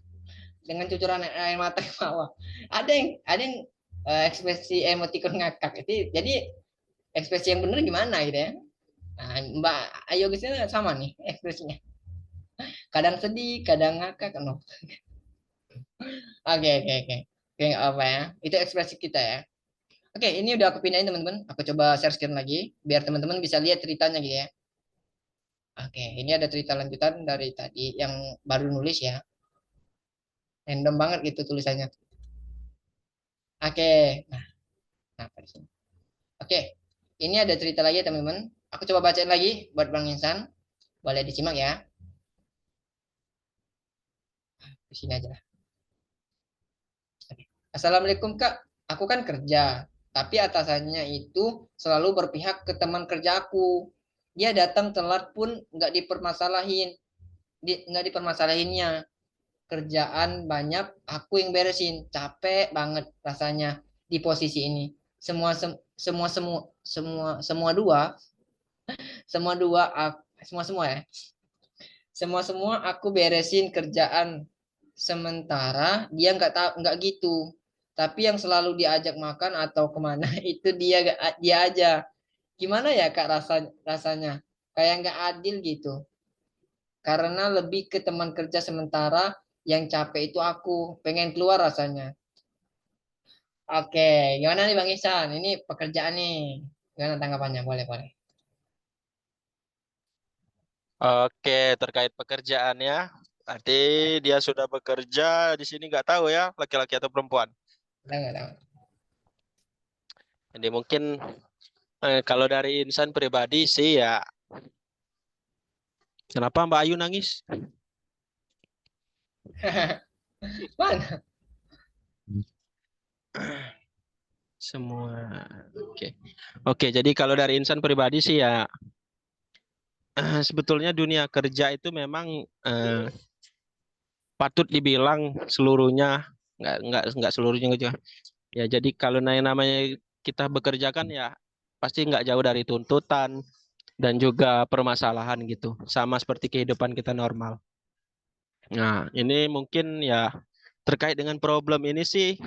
dengan cucuran air mata ke bawah. Ada yang ekspresi emoticon ngakak. Jadi ekspresi yang benar gimana gitu ya. Nah, Mbak Ayo Gisnya sama nih ekspresinya. Kadang sedih, kadang ngakak. No. Oke. Oke, nggak apa ya. Itu ekspresi kita ya. Oke, ini udah aku pindahin teman-teman. Aku coba share screen lagi biar teman-teman bisa lihat ceritanya gitu ya. Oke, ini ada cerita lanjutan dari tadi yang baru nulis ya. Random banget gitu tulisannya. Oke, nah, di sini. Oke, ini ada cerita lagi ya teman-teman. Aku coba bacain lagi buat Bang Insan. Boleh disimak ya. Di sini aja lah. Assalamualaikum Kak, aku kan kerja, tapi atasannya itu selalu berpihak ke teman kerja aku. Dia datang telat pun nggak dipermasalahinnya. Kerjaan banyak, aku yang beresin. Capek banget rasanya di posisi ini. Semua sem- semua semua semua semua dua, semua dua, semua semua ya. Semua semua aku beresin kerjaan. Sementara dia nggak gitu. Tapi yang selalu diajak makan atau kemana itu dia aja. Gimana ya Kak rasanya? Kayak nggak adil gitu. Karena lebih ke teman kerja sementara yang capek itu aku. Pengen keluar rasanya. Oke, gimana nih Bang Ihsan? Ini pekerjaan nih. Gimana tanggapannya? Boleh, boleh. Oke, terkait pekerjaannya, berarti dia sudah bekerja di sini nggak tahu ya, laki-laki atau perempuan. Nggak tahu. Jadi mungkin kalau dari insan pribadi sih ya, kenapa Mbak Ayu nangis? Mana? Semua, oke. Oke, jadi kalau dari insan pribadi sih ya, sebetulnya dunia kerja itu memang patut dibilang seluruhnya, nggak seluruhnya gitu. Ya, jadi kalau namanya kita bekerja kan ya pasti nggak jauh dari tuntutan dan juga permasalahan gitu. Sama seperti kehidupan kita normal. Nah, ini mungkin ya terkait dengan problem ini sih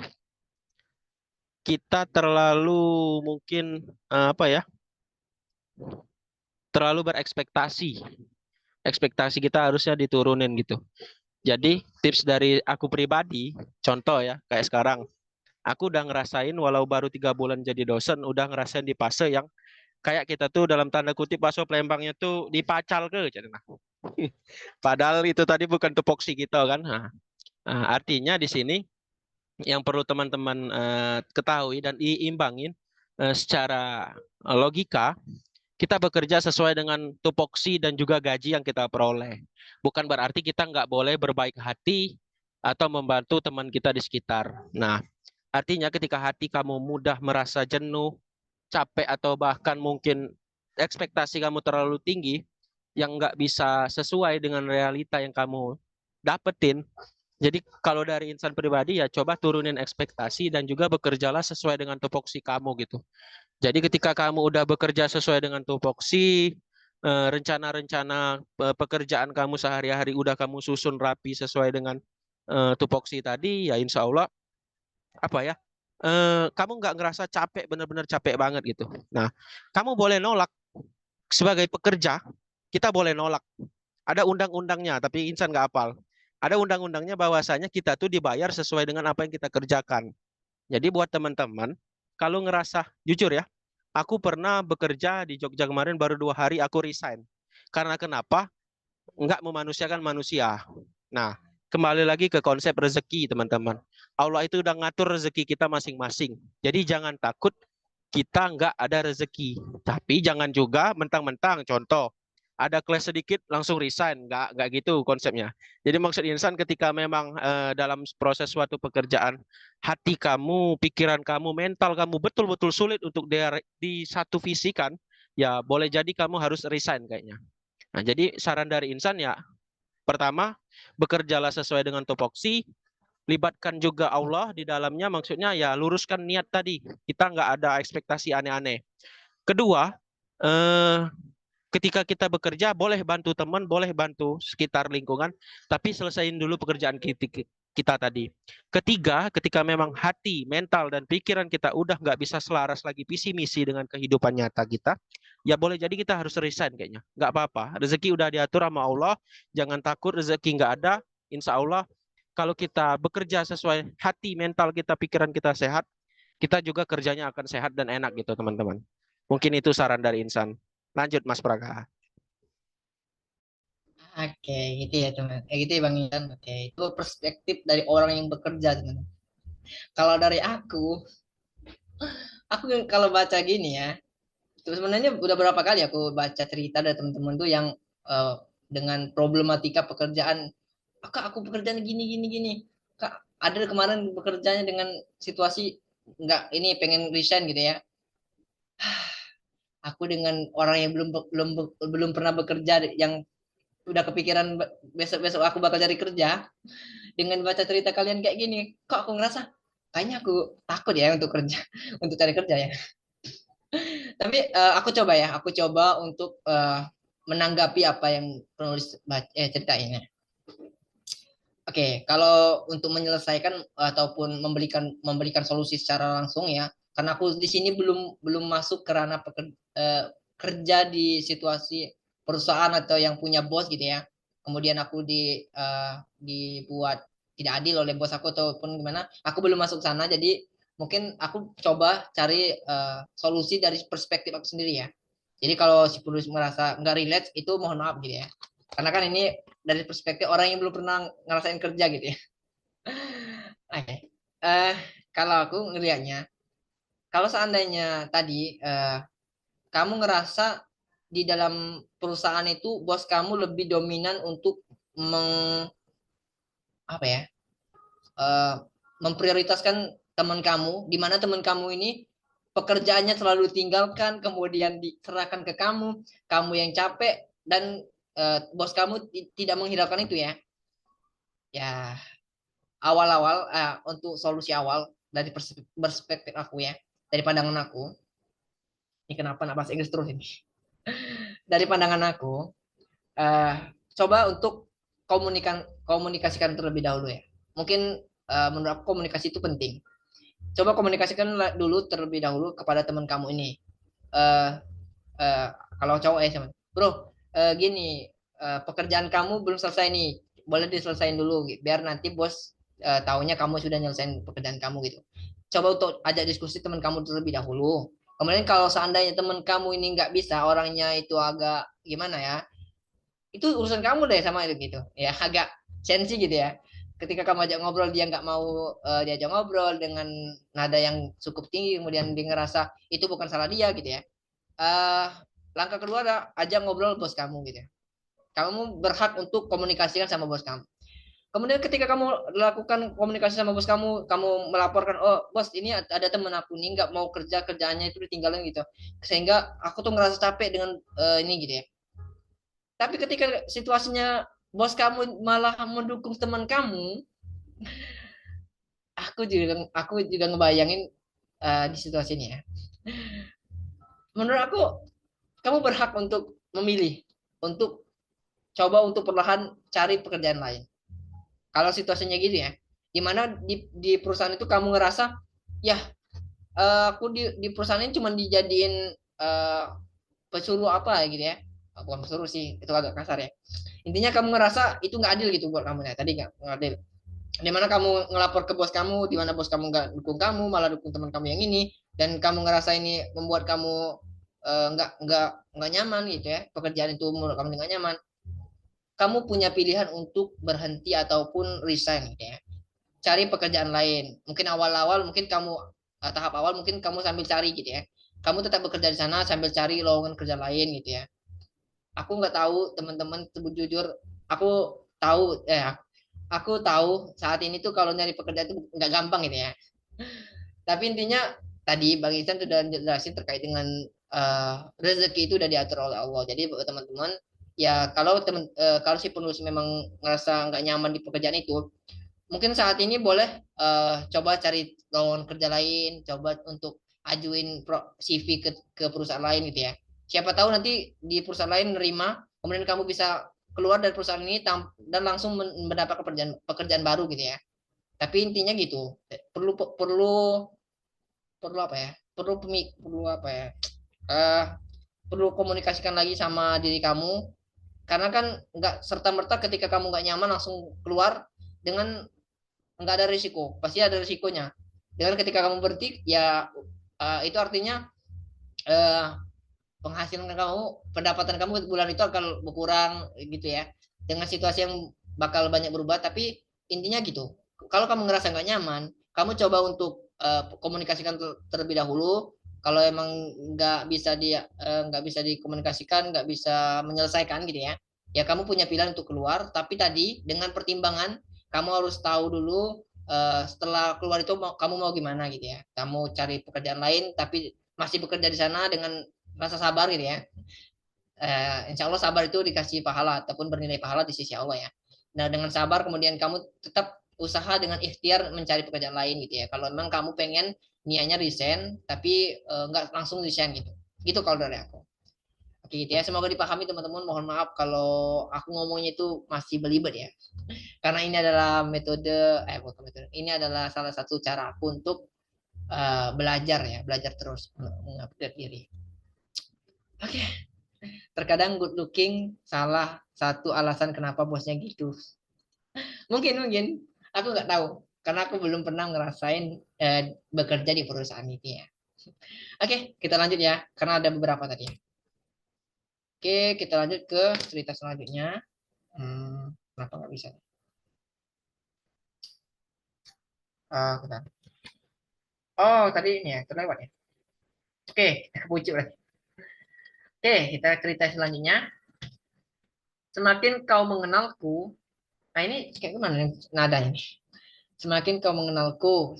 kita terlalu mungkin apa ya? Terlalu berekspektasi. Ekspektasi kita harusnya diturunin gitu. Jadi tips dari aku pribadi, contoh ya, kayak sekarang, aku udah ngerasain walau baru 3 bulan jadi dosen, udah ngerasain di fase yang kayak kita tuh dalam tanda kutip bakso pelembangnya tuh dipacal ke nah. Padahal itu tadi bukan tupoksi kita kan. Artinya di sini yang perlu teman-teman ketahui dan diimbangin secara logika, kita bekerja sesuai dengan tupoksi dan juga gaji yang kita peroleh. Bukan berarti kita nggak boleh berbaik hati atau membantu teman kita di sekitar. Nah, artinya ketika hati kamu mudah merasa jenuh, capek atau bahkan mungkin ekspektasi kamu terlalu tinggi yang nggak bisa sesuai dengan realita yang kamu dapetin. Jadi kalau dari insan pribadi ya coba turunin ekspektasi dan juga bekerjalah sesuai dengan tupoksi kamu gitu. Jadi ketika kamu udah bekerja sesuai dengan tupoksi, rencana-rencana pekerjaan kamu sehari-hari udah kamu susun rapi sesuai dengan tupoksi tadi, ya insya Allah apa ya, kamu nggak ngerasa capek, benar-benar capek banget gitu. Nah, kamu boleh nolak sebagai pekerja, kita boleh nolak. Ada undang-undangnya, tapi insan nggak hafal. Ada undang-undangnya bahwasanya kita tuh dibayar sesuai dengan apa yang kita kerjakan. Jadi buat teman-teman, kalau ngerasa, jujur ya, aku pernah bekerja di Jogja kemarin baru 2 hari aku resign. Karena kenapa? Nggak memanusiakan manusia. Nah, kembali lagi ke konsep rezeki, teman-teman. Allah itu udah ngatur rezeki kita masing-masing. Jadi jangan takut kita nggak ada rezeki. Tapi jangan juga mentang-mentang, contoh, ada kelas sedikit langsung resign. Nggak gitu konsepnya. Jadi maksud insan ketika memang dalam proses suatu pekerjaan, hati kamu, pikiran kamu, mental kamu betul-betul sulit untuk disatu visikan, ya boleh jadi kamu harus resign kayaknya. Nah, jadi saran dari insan ya, pertama, bekerjalah sesuai dengan tupoksi, libatkan juga Allah di dalamnya, maksudnya ya luruskan niat tadi. Kita nggak ada ekspektasi aneh-aneh. Kedua, eh, ketika kita bekerja boleh bantu teman, boleh bantu sekitar lingkungan, tapi selesaiin dulu pekerjaan kita tadi. Ketiga, ketika memang hati, mental, dan pikiran kita udah nggak bisa selaras lagi visi misi dengan kehidupan nyata kita, ya boleh jadi kita harus resign kayaknya. Nggak apa-apa, rezeki udah diatur sama Allah, jangan takut rezeki nggak ada, insya Allah kalau kita bekerja sesuai hati, mental kita, pikiran kita sehat, kita juga kerjanya akan sehat dan enak gitu teman-teman. Mungkin itu saran dari insan. Lanjut Mas Praga. Oke, gitu ya teman. Gitu ya Bang Insan. Oke, itu perspektif dari orang yang bekerja teman. Kalau dari aku kalau baca gini ya, sebenarnya udah berapa kali aku baca cerita dari teman-teman tuh yang eh, dengan problematika pekerjaan. Kak, aku pekerjaan gini gini gini. Kak, ada kemarin bekerjanya dengan situasi nggak ini pengen resign gitu ya. Aku dengan orang yang belum pernah bekerja yang udah kepikiran besok-besok aku bakal cari kerja, dengan baca cerita kalian kayak gini, kok aku ngerasa kayaknya aku takut ya untuk kerja, untuk cari kerja ya. Tapi aku coba untuk menanggapi apa yang penulis cerita ini. Oke, kalau untuk menyelesaikan ataupun memberikan solusi secara langsung ya, karena aku di sini belum masuk ke ranah kerja di situasi perusahaan atau yang punya bos gitu ya. Kemudian aku dibuat tidak adil oleh bos aku ataupun gimana, aku belum masuk sana. Jadi mungkin aku coba cari solusi dari perspektif aku sendiri ya. Jadi kalau si penulis merasa nggak relate itu mohon maaf gitu ya. Karena kan ini dari perspektif orang yang belum pernah ngerasain kerja gitu ya. Oke. Eh, kalau aku ngelihatnya, kalau seandainya tadi kamu ngerasa di dalam perusahaan itu bos kamu lebih dominan untuk apa ya, eh, memprioritaskan teman kamu, di mana teman kamu ini pekerjaannya selalu tinggalkan, kemudian diserahkan ke kamu, kamu yang capek dan bos kamu tidak menghiraukan itu ya. Ya, awal-awal untuk solusi awal dari perspektif aku ya, dari pandangan aku, ini kenapa nak bahasa Inggris terus ini, dari pandangan aku eh, coba untuk komunikasikan terlebih dahulu ya, mungkin menurut aku komunikasi itu penting. Coba komunikasikan dulu terlebih dahulu kepada teman kamu ini. eh eh, Kalau cowok ya sama bro, gini, pekerjaan kamu belum selesai nih, boleh diselesain dulu biar nanti bos taunya kamu sudah nyelesain pekerjaan kamu gitu. Coba untuk ajak diskusi teman kamu terlebih dahulu. Kemudian kalau seandainya teman kamu ini nggak bisa, orangnya itu agak gimana ya, itu urusan kamu deh sama itu gitu ya, agak sensi gitu ya. Ketika kamu ajak ngobrol dia nggak mau diajak ngobrol dengan nada yang cukup tinggi, kemudian dia ngerasa itu bukan salah dia gitu ya. eh Langkah kedua adalah ajak ngobrol bos kamu gitu ya. Kamu berhak untuk komunikasikan sama bos kamu. Kemudian ketika kamu lakukan komunikasi sama bos kamu melaporkan, oh bos ini ada temen aku nih nggak mau kerja, kerjaannya itu ditinggalin gitu, sehingga aku tuh ngerasa capek dengan ini gitu ya. Tapi ketika situasinya bos kamu malah mendukung teman kamu, aku juga ngebayangin di situasi ini ya. Menurut aku kamu berhak untuk memilih untuk coba untuk perlahan cari pekerjaan lain. Kalau situasinya gitu ya, dimana di perusahaan itu kamu ngerasa ya aku di perusahaan ini cuma dijadiin pesuruh apa gitu ya, bukan pesuruh sih itu agak kasar ya, intinya kamu ngerasa itu nggak adil gitu buat kamu ya, tadi nggak adil, di mana kamu ngelapor ke bos kamu, di mana bos kamu nggak dukung kamu, malah dukung teman kamu yang ini, dan kamu ngerasa ini membuat kamu nggak nyaman gitu ya, pekerjaan itu menurut kamu nggak nyaman, kamu punya pilihan untuk berhenti ataupun resign gitu ya, cari pekerjaan lain. Mungkin awal-awal mungkin kamu tahap awal mungkin kamu sambil cari gitu ya, kamu tetap bekerja di sana sambil cari lowongan kerja lain gitu ya. Aku nggak tahu teman-teman, jujur aku tahu aku tahu saat ini tuh kalau nyari pekerjaan itu nggak gampang gitu ya. Tapi intinya tadi Bang Isan sudah jelasin terkait dengan rezeki itu udah diatur oleh Allah. Jadi buat teman-teman ya, kalau si penulis memang ngerasa nggak nyaman di pekerjaan itu, mungkin saat ini boleh coba cari lowongan kerja lain, coba untuk ajuin CV ke perusahaan lain gitu ya. Siapa tahu nanti di perusahaan lain nerima, kemudian kamu bisa keluar dari perusahaan ini dan langsung mendapat pekerjaan baru gitu ya. Tapi intinya gitu, perlu perlu perlu apa ya? Perlu apa ya? eh Perlu komunikasikan lagi sama diri kamu, karena kan nggak serta merta ketika kamu nggak nyaman langsung keluar dengan nggak ada risiko, pasti ada risikonya. Dengan ketika kamu berhenti ya itu artinya eh, penghasilan kamu, pendapatan kamu bulan itu akan berkurang gitu ya, dengan situasi yang bakal banyak berubah. Tapi intinya gitu, kalau kamu ngerasa nggak nyaman, kamu coba untuk komunikasikan terlebih dahulu, Kalau emang nggak bisa dikomunikasikan, nggak bisa menyelesaikan gitu ya, ya kamu punya pilihan untuk keluar. Tapi tadi dengan pertimbangan, kamu harus tahu dulu setelah keluar itu kamu mau gimana gitu ya. Kamu cari pekerjaan lain, tapi masih bekerja di sana dengan rasa sabar gitu ya. Insya Allah sabar itu dikasih pahala ataupun bernilai pahala di sisi Allah ya. Nah, dengan sabar kemudian kamu tetap usaha dengan ikhtiar mencari pekerjaan lain gitu ya. Kalau memang kamu pengen niatnya resign tapi nggak langsung resign gitu. Gitu kalau dari aku. Oke gitu ya. Semoga dipahami teman-teman. Mohon maaf kalau aku ngomongnya itu masih belibet ya. Karena ini adalah metode bukan metode. Ini adalah salah satu cara aku untuk belajar ya, belajar terus mengupdate diri. Oke. Terkadang good looking salah satu alasan kenapa bosnya gitu. Mungkin aku nggak tahu karena aku belum pernah ngerasain bekerja di perusahaan itu ya. Oke, kita lanjut ya karena ada beberapa tadi. Oke, kita lanjut ke cerita selanjutnya. Kenapa nggak bisa? Bentar. Oh, tadi ini ya, terlewat ya. Oke, kita kebujuk lagi. Oke, kita cerita selanjutnya. Semakin kau mengenalku, nah ini kayak gimana nih nadanya nih? Semakin kau mengenalku,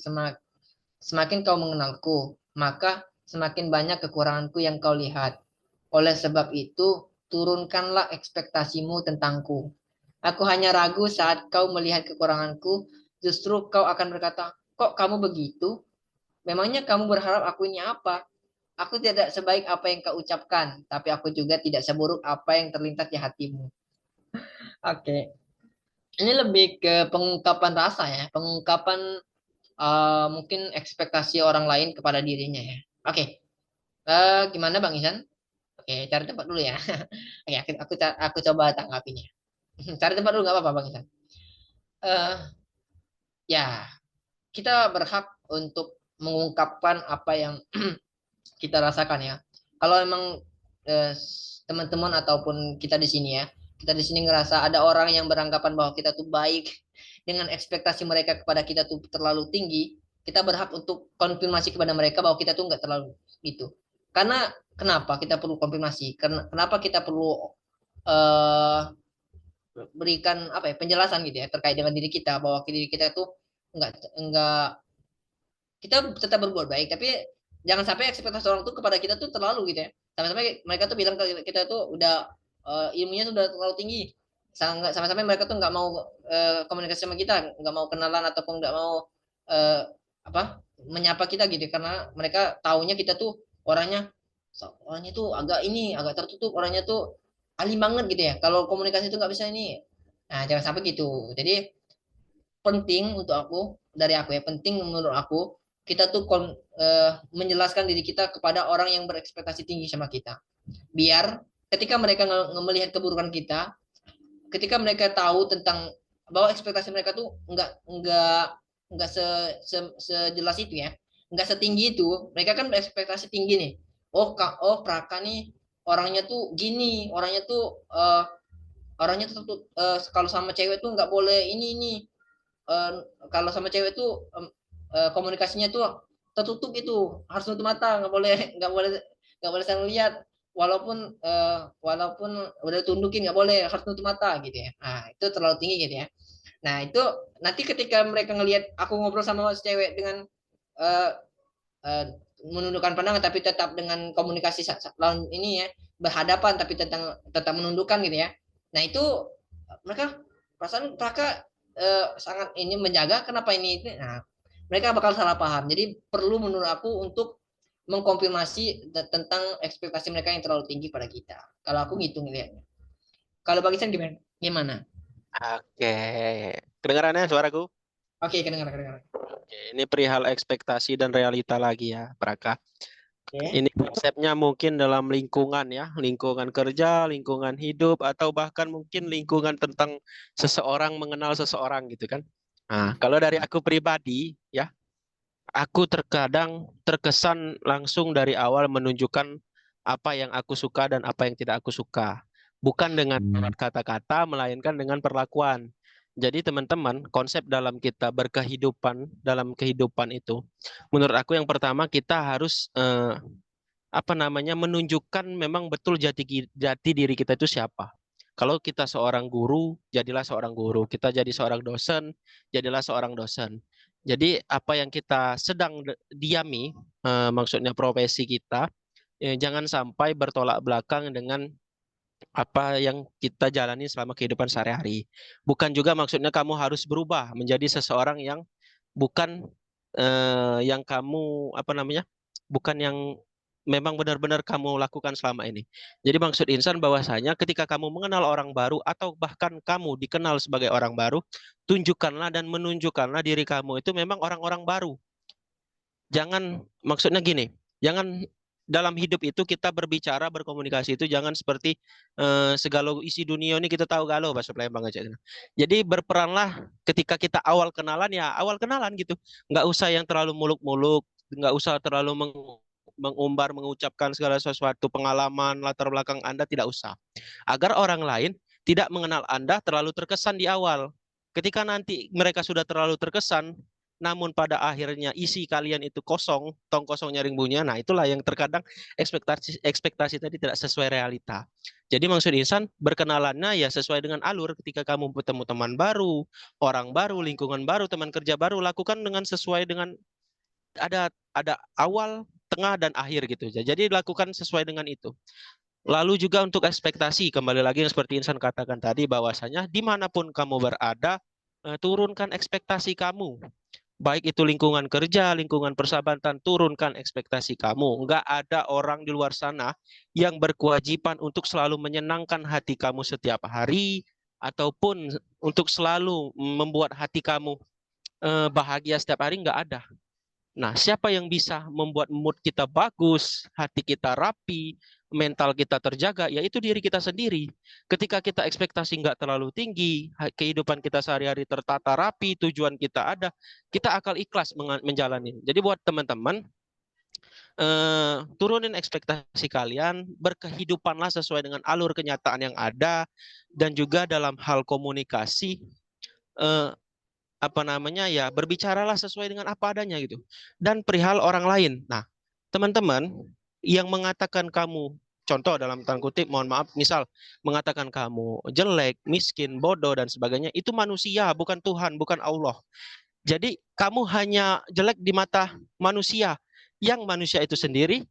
semakin kau mengenalku, maka semakin banyak kekuranganku yang kau lihat. Oleh sebab itu, turunkanlah ekspektasimu tentangku. Aku hanya ragu saat kau melihat kekuranganku, justru kau akan berkata, kok kamu begitu? Memangnya kamu berharap aku ini apa? Aku tidak sebaik apa yang kau ucapkan, tapi aku juga tidak seburuk apa yang terlintas di hatimu. Oke, ini lebih ke pengungkapan rasa ya, pengungkapan mungkin ekspektasi orang lain kepada dirinya ya. Oke, gimana Bang Isan? Oke, cari tempat dulu ya. Oke, aku coba tanggapinya. Cari tempat dulu nggak apa-apa Bang Isan. Eh, ya, kita berhak untuk mengungkapkan apa yang kita rasakan ya. Kalau emang eh, teman-teman ataupun kita di sini ya, kita di sini ngerasa ada orang yang beranggapan bahwa kita tuh baik dengan ekspektasi mereka kepada kita tuh terlalu tinggi, kita berhak untuk konfirmasi kepada mereka bahwa kita tuh nggak terlalu gitu. Karena kenapa kita perlu konfirmasi? Karena kenapa kita perlu eh, berikan apa ya penjelasan gitu ya terkait dengan diri kita bahwa diri kita tuh nggak kita tetap berbuat baik tapi jangan sampai ekspektasi orang tuh kepada kita tuh terlalu gitu ya sampai-sampai mereka tuh bilang ke kita tuh udah ilmunya tuh udah terlalu tinggi sampai-sampai mereka tuh nggak mau komunikasi sama kita nggak mau kenalan ataupun nggak mau eh, apa menyapa kita gitu karena mereka taunya kita tuh orangnya tuh agak tertutup orangnya tuh alim banget gitu ya kalau komunikasi tuh nggak bisa ini nah jangan sampai gitu jadi penting untuk aku dari aku ya penting menurut aku kita tuh menjelaskan diri kita kepada orang yang berekspektasi tinggi sama kita biar ketika mereka melihat keburukan kita ketika mereka tahu tentang bahwa ekspektasi mereka tuh nggak sejelas itu ya nggak setinggi itu mereka kan berekspektasi tinggi nih oh Praka nih orangnya tuh gini orangnya tuh kalau sama cewek tuh nggak boleh ini eh, kalau sama cewek tuh komunikasinya tuh tertutup itu harus nutup mata nggak boleh saya lihat walaupun udah tundukin nggak boleh harus nutup mata gitu ya nah itu terlalu tinggi gitu ya nah itu nanti ketika mereka ngelihat aku ngobrol sama si cewek dengan uh, uh, menundukkan pandangan tapi tetap dengan komunikasi lawan ini ya berhadapan tapi tetap menundukkan gitu ya nah itu mereka perasaan mereka sangat ini menjaga kenapa ini nah mereka bakal salah paham jadi perlu menurut aku untuk mengkonfirmasi tentang ekspektasi mereka yang terlalu tinggi pada kita kalau aku gitu ngelihatnya kalau bagi saya gimana gimana Oke, kedengarannya suaraku? oke kedengar kedengar Oke, ini perihal ekspektasi dan realita lagi ya, Praka. oke Ini konsepnya mungkin dalam lingkungan ya, lingkungan kerja, lingkungan hidup, atau bahkan mungkin lingkungan tentang seseorang mengenal seseorang gitu kan. Nah, kalau dari aku pribadi ya, aku terkadang terkesan langsung dari awal menunjukkan apa yang aku suka dan apa yang tidak aku suka. Bukan dengan kata-kata, melainkan dengan perlakuan. Jadi teman-teman, konsep dalam kita berkehidupan, dalam kehidupan itu, menurut aku yang pertama kita harus menunjukkan memang betul jati diri kita itu siapa. Kalau kita seorang guru, jadilah seorang guru. Kita jadi seorang dosen, jadilah seorang dosen. Jadi apa yang kita sedang diami, maksudnya profesi kita, jangan sampai bertolak belakang dengan apa yang kita jalani selama kehidupan sehari-hari. Bukan juga maksudnya kamu harus berubah menjadi seseorang yang bukan yang kamu bukan yang memang benar-benar kamu lakukan selama ini. Jadi maksud insan bahwasanya ketika kamu mengenal orang baru atau bahkan kamu dikenal sebagai orang baru, tunjukkanlah dan menunjukkanlah diri kamu itu memang orang-orang baru. Jangan maksudnya gini, jangan dalam hidup itu kita berbicara berkomunikasi itu jangan seperti segala isi dunia ini kita tahu galau bahasa Palembang aja. Jadi berperanlah ketika kita awal kenalan ya awal kenalan gitu, nggak usah yang terlalu muluk-muluk, nggak usah terlalu mengumbar mengucapkan segala sesuatu pengalaman latar belakang Anda tidak usah, agar orang lain tidak mengenal Anda terlalu terkesan di awal. Ketika nanti mereka sudah terlalu terkesan, namun pada akhirnya isi kalian itu kosong, tong kosong nyaring bunyi. Nah, itulah yang terkadang ekspektasi tadi tidak sesuai realita. Jadi maksud insan berkenalannya ya sesuai dengan alur. Ketika kamu bertemu teman baru, orang baru, lingkungan baru, teman kerja baru, lakukan dengan sesuai dengan ada awal, tengah dan akhir gitu. Jadi lakukan sesuai dengan itu. Lalu juga untuk ekspektasi, kembali lagi yang seperti insan katakan tadi bahwasanya dimanapun kamu berada, turunkan ekspektasi kamu. Baik itu lingkungan kerja, lingkungan persahabatan, turunkan ekspektasi kamu. Enggak ada orang di luar sana yang berkewajiban untuk selalu menyenangkan hati kamu setiap hari, ataupun untuk selalu membuat hati kamu bahagia setiap hari, enggak ada. Nah, siapa yang bisa membuat mood kita bagus, hati kita rapi, mental kita terjaga, yaitu diri kita sendiri. Ketika kita ekspektasi nggak terlalu tinggi, kehidupan kita sehari-hari tertata rapi, tujuan kita ada, kita akan ikhlas menjalani. Jadi buat teman-teman, turunin ekspektasi kalian, berkehidupanlah sesuai dengan alur kenyataan yang ada, dan juga dalam hal komunikasi, eh, berbicaralah sesuai dengan apa adanya gitu. Dan perihal orang lain. Nah, teman-teman yang mengatakan kamu, contoh dalam tanda kutip, mohon maaf, misal mengatakan kamu jelek, miskin, bodoh dan sebagainya, itu manusia, bukan Tuhan, bukan Allah. Jadi kamu hanya jelek di mata manusia. Yang manusia itu sendiri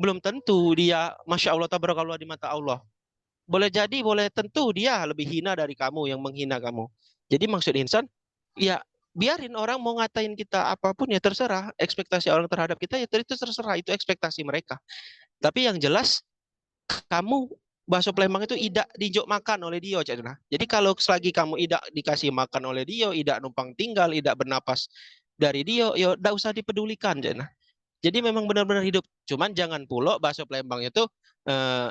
belum tentu dia masya Allah tabarakallah di mata Allah. Boleh jadi, boleh tentu dia lebih hina dari kamu yang menghina kamu. Jadi maksud insan, ya biarin orang mau ngatain kita apapun ya terserah. Ekspektasi orang terhadap kita ya itu terserah, itu ekspektasi mereka. Tapi yang jelas kamu bakso Palembang itu tidak dijok makan oleh dia. Jadi kalau selagi kamu tidak dikasih makan oleh dia, tidak numpang tinggal, tidak bernapas dari dia, ya tidak usah dipedulikan. Jadi memang benar-benar hidup. Cuman jangan pula bakso Palembang itu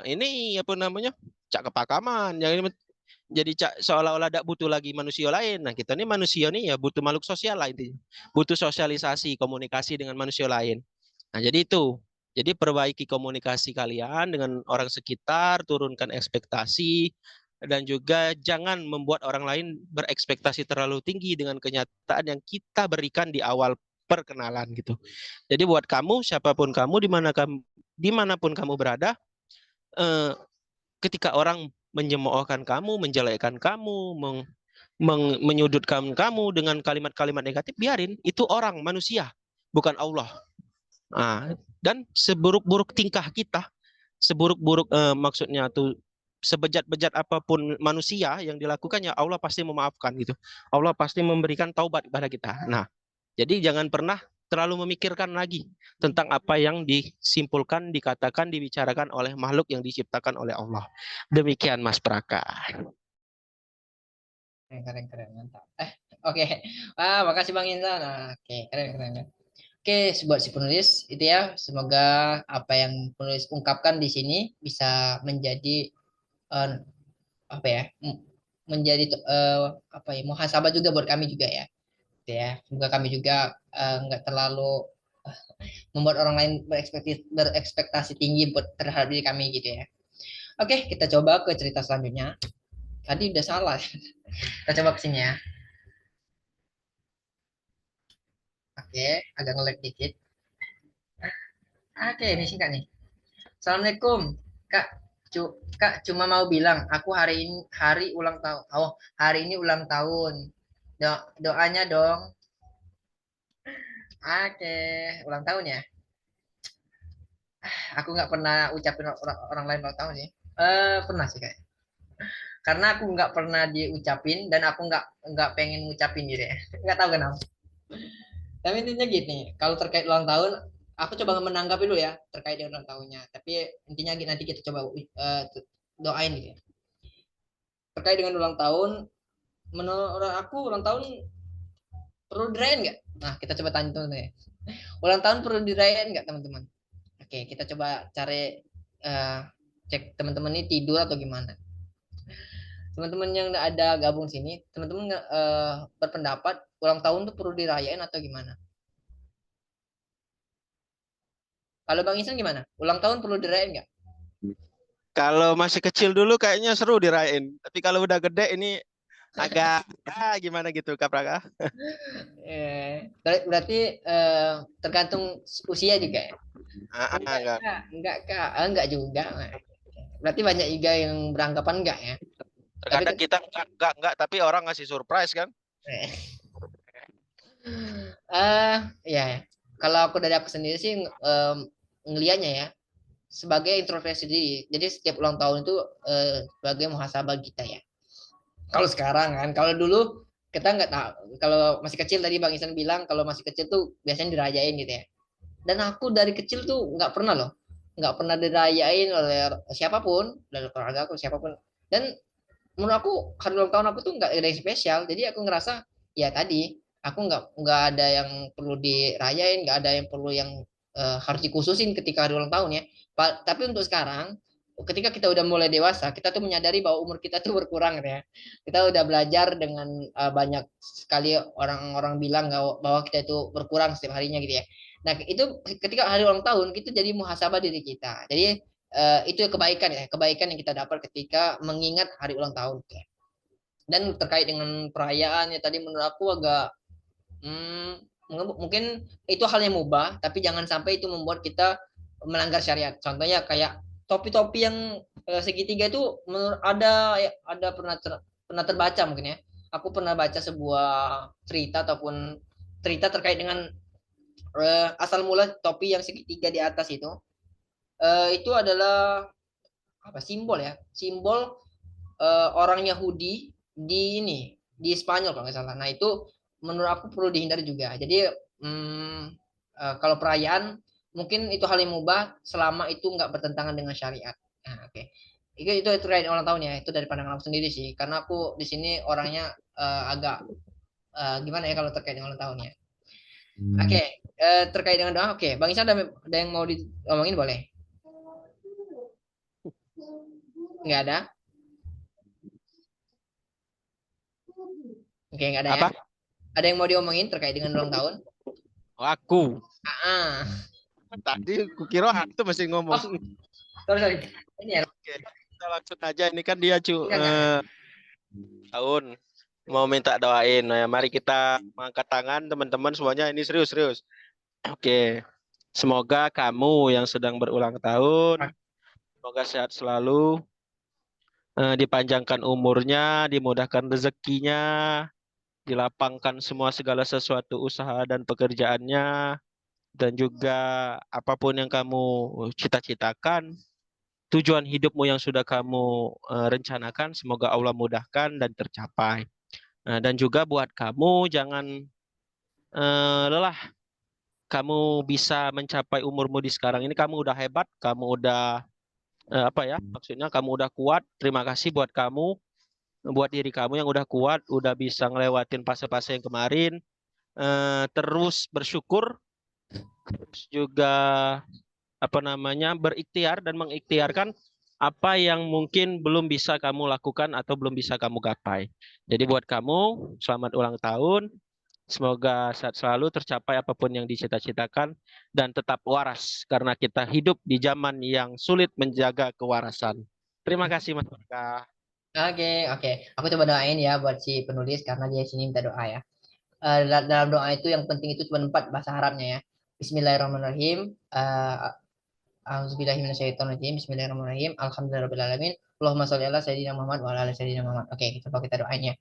ini apa namanya cak kepakaman. Jadi seolah-olah tidak butuh lagi manusia lain. Nah kita ini manusia nih ya butuh makhluk sosial lah intinya. Butuh sosialisasi, komunikasi dengan manusia lain. Nah jadi itu. Jadi perbaiki komunikasi kalian dengan orang sekitar, turunkan ekspektasi, dan juga jangan membuat orang lain berekspektasi terlalu tinggi dengan kenyataan yang kita berikan di awal perkenalan gitu. Jadi buat kamu, siapapun kamu, dimanapun kamu berada, ketika orang menyemoohkan kamu, menjelekkan kamu, menyudutkan kamu dengan kalimat-kalimat negatif, biarin. Itu orang, manusia, bukan Allah. Nah, dan seburuk-buruk tingkah kita, seburuk-buruk maksudnya tuh sebejat-bejat apapun manusia yang dilakukannya, Allah pasti memaafkan gitu. Allah pasti memberikan taubat kepada kita. Nah, jadi jangan pernah terlalu memikirkan lagi tentang apa yang disimpulkan, dikatakan, dibicarakan oleh makhluk yang diciptakan oleh Allah. Demikian Mas Praka. Keren, mantap. Oke. Makasih Bang Insan. Nah, oke, keren. Oke, buat si penulis itu ya, semoga apa yang penulis ungkapkan di sini bisa menjadi eh, apa ya, menjadi muhasabah juga buat kami juga ya. Gitu ya. Semoga kami juga nggak terlalu membuat orang lain berekspektasi tinggi buat terhadap diri kami gitu ya. Oke, kita coba ke cerita selanjutnya. Tadi udah salah. Kita coba kesini ya. Oke, agak nge-lag dikit. Oke, ini singkat nih. Assalamualaikum, Kak. Kak cuma mau bilang, aku hari ini hari ulang tahun. Oh, hari ini ulang tahun. Doanya dong. Oke, ulang tahun ya. Aku nggak pernah ucapin orang lain ulang tahun sih. Pernah sih kayak. Karena aku nggak pernah diucapin dan aku nggak pengen ngucapin gitu ya. Nggak tahu kenapa. Tapi intinya gini, kalau terkait ulang tahun, aku coba menanggapi dulu ya terkait dengan ulang tahunnya. Tapi intinya nanti kita coba doain gitu ya. Terkait dengan ulang tahun, menurut aku ulang tahun perlu dirayain nggak? Nah, kita coba tanya tuh ya. Ulang tahun perlu dirayain nggak teman-teman? Oke, kita coba cari eh, cek teman-teman ini tidur atau gimana. Teman-teman yang ada gabung sini, teman-teman berpendapat ulang tahun tuh perlu dirayain atau gimana? Kalau Bang Isan gimana? Ulang tahun perlu dirayain nggak? Kalau masih kecil dulu kayaknya seru dirayain. Tapi kalau udah gede ini agak gimana gitu Kak Praka? Berarti tergantung usia juga ya? Enggak. Enggak kak, enggak juga. Berarti banyak juga yang beranggapan enggak ya. Tapi Terkadang kita enggak, tapi orang ngasih surprise kan? eh ya, kalau aku dari aku sendiri sih ngelihatnya ya sebagai introspeksi diri. Jadi setiap ulang tahun itu sebagai muhasabah kita ya. Kalau sekarang kan, kalau dulu kita nggak tahu. Kalau masih kecil tadi Bang Isan bilang kalau masih kecil tuh biasanya dirayain gitu ya. Dan aku dari kecil tuh nggak pernah loh, nggak pernah dirayain oleh siapapun dari keluarga aku siapapun. Dan menurut aku hari ulang tahun aku tuh nggak ada yang spesial. Jadi aku ngerasa ya tadi aku nggak ada yang perlu dirayain, nggak ada yang perlu yang harus dikhususin ketika hari ulang tahun ya. Tapi untuk sekarang ketika kita udah mulai dewasa, kita tuh menyadari bahwa umur kita tuh berkurang gitu ya. Kita udah belajar dengan banyak sekali orang-orang bilang bahwa kita itu berkurang setiap harinya gitu ya. Nah, itu ketika hari ulang tahun kita jadi muhasabah diri kita. Jadi itu kebaikan ya, kebaikan yang kita dapat ketika mengingat hari ulang tahun. Dan terkait dengan perayaan ya tadi menurut aku agak mungkin itu hal yang mubah, tapi jangan sampai itu membuat kita melanggar syariat. Contohnya kayak topi-topi yang segitiga itu ada pernah terbaca mungkin ya. Aku pernah baca sebuah cerita ataupun cerita terkait dengan asal mula topi yang segitiga di atas itu adalah apa simbol ya simbol orang Yahudi di Spanyol kalau nggak salah. Nah itu menurut aku perlu dihindari juga. Jadi kalau perayaan mungkin itu hal yang mubah selama itu nggak bertentangan dengan syariat. Nah, oke. Itu terkait ulang tahun ya. Itu dari pandangan aku sendiri sih. Karena aku di sini orangnya agak gimana ya kalau terkait dengan ulang tahunnya. Oke, terkait dengan doa. Oke, Bang Isa ada yang mau diomongin boleh? Nggak ada? Oke, nggak ada ya. Apa? Ada yang mau diomongin terkait dengan ulang tahun? Oh, aku. Ah, Tadi kukira itu masih ngomong. oh, sorry. Ini ya, Oke, kita langsung aja. Ini kan dia enggak. tahun mau minta doain. Nah, mari kita mengangkat tangan teman-teman semuanya. Ini serius-serius. Oke. Semoga kamu yang sedang berulang tahun, semoga sehat selalu, dipanjangkan umurnya, dimudahkan rezekinya, dilapangkan semua segala sesuatu usaha dan pekerjaannya, dan juga apapun yang kamu cita-citakan, tujuan hidupmu yang sudah kamu rencanakan, semoga Allah mudahkan dan tercapai. Dan juga buat kamu jangan lelah. Kamu bisa mencapai umurmu di sekarang ini. Kamu udah hebat, kamu udah apa ya? Maksudnya kamu udah kuat. Terima kasih buat kamu, buat diri kamu yang udah kuat, udah bisa ngelewatin fase-fase yang kemarin. Terus bersyukur, terus juga apa namanya berikhtiar dan mengikhtiarkan apa yang mungkin belum bisa kamu lakukan atau belum bisa kamu gapai. Jadi buat kamu, selamat ulang tahun. Semoga sehat selalu, tercapai apapun yang dicita-citakan, dan tetap waras karena kita hidup di zaman yang sulit menjaga kewarasan. Terima kasih Mas Barka. Oke. Aku coba doain ya buat si penulis karena dia sini minta doa ya. Dalam doa itu yang penting itu cuma 4 bahasa Arabnya ya. Bismillahirrahmanirrahim. Auzubillahiminasyaitonirrajim. Bismillahirrahmanirrahim. Alhamdulillahirrahmanirrahim. Allahumma sholli ala sayyidina Muhammad wa ala ali sayyidina Muhammad. Oke, coba kita doain ya.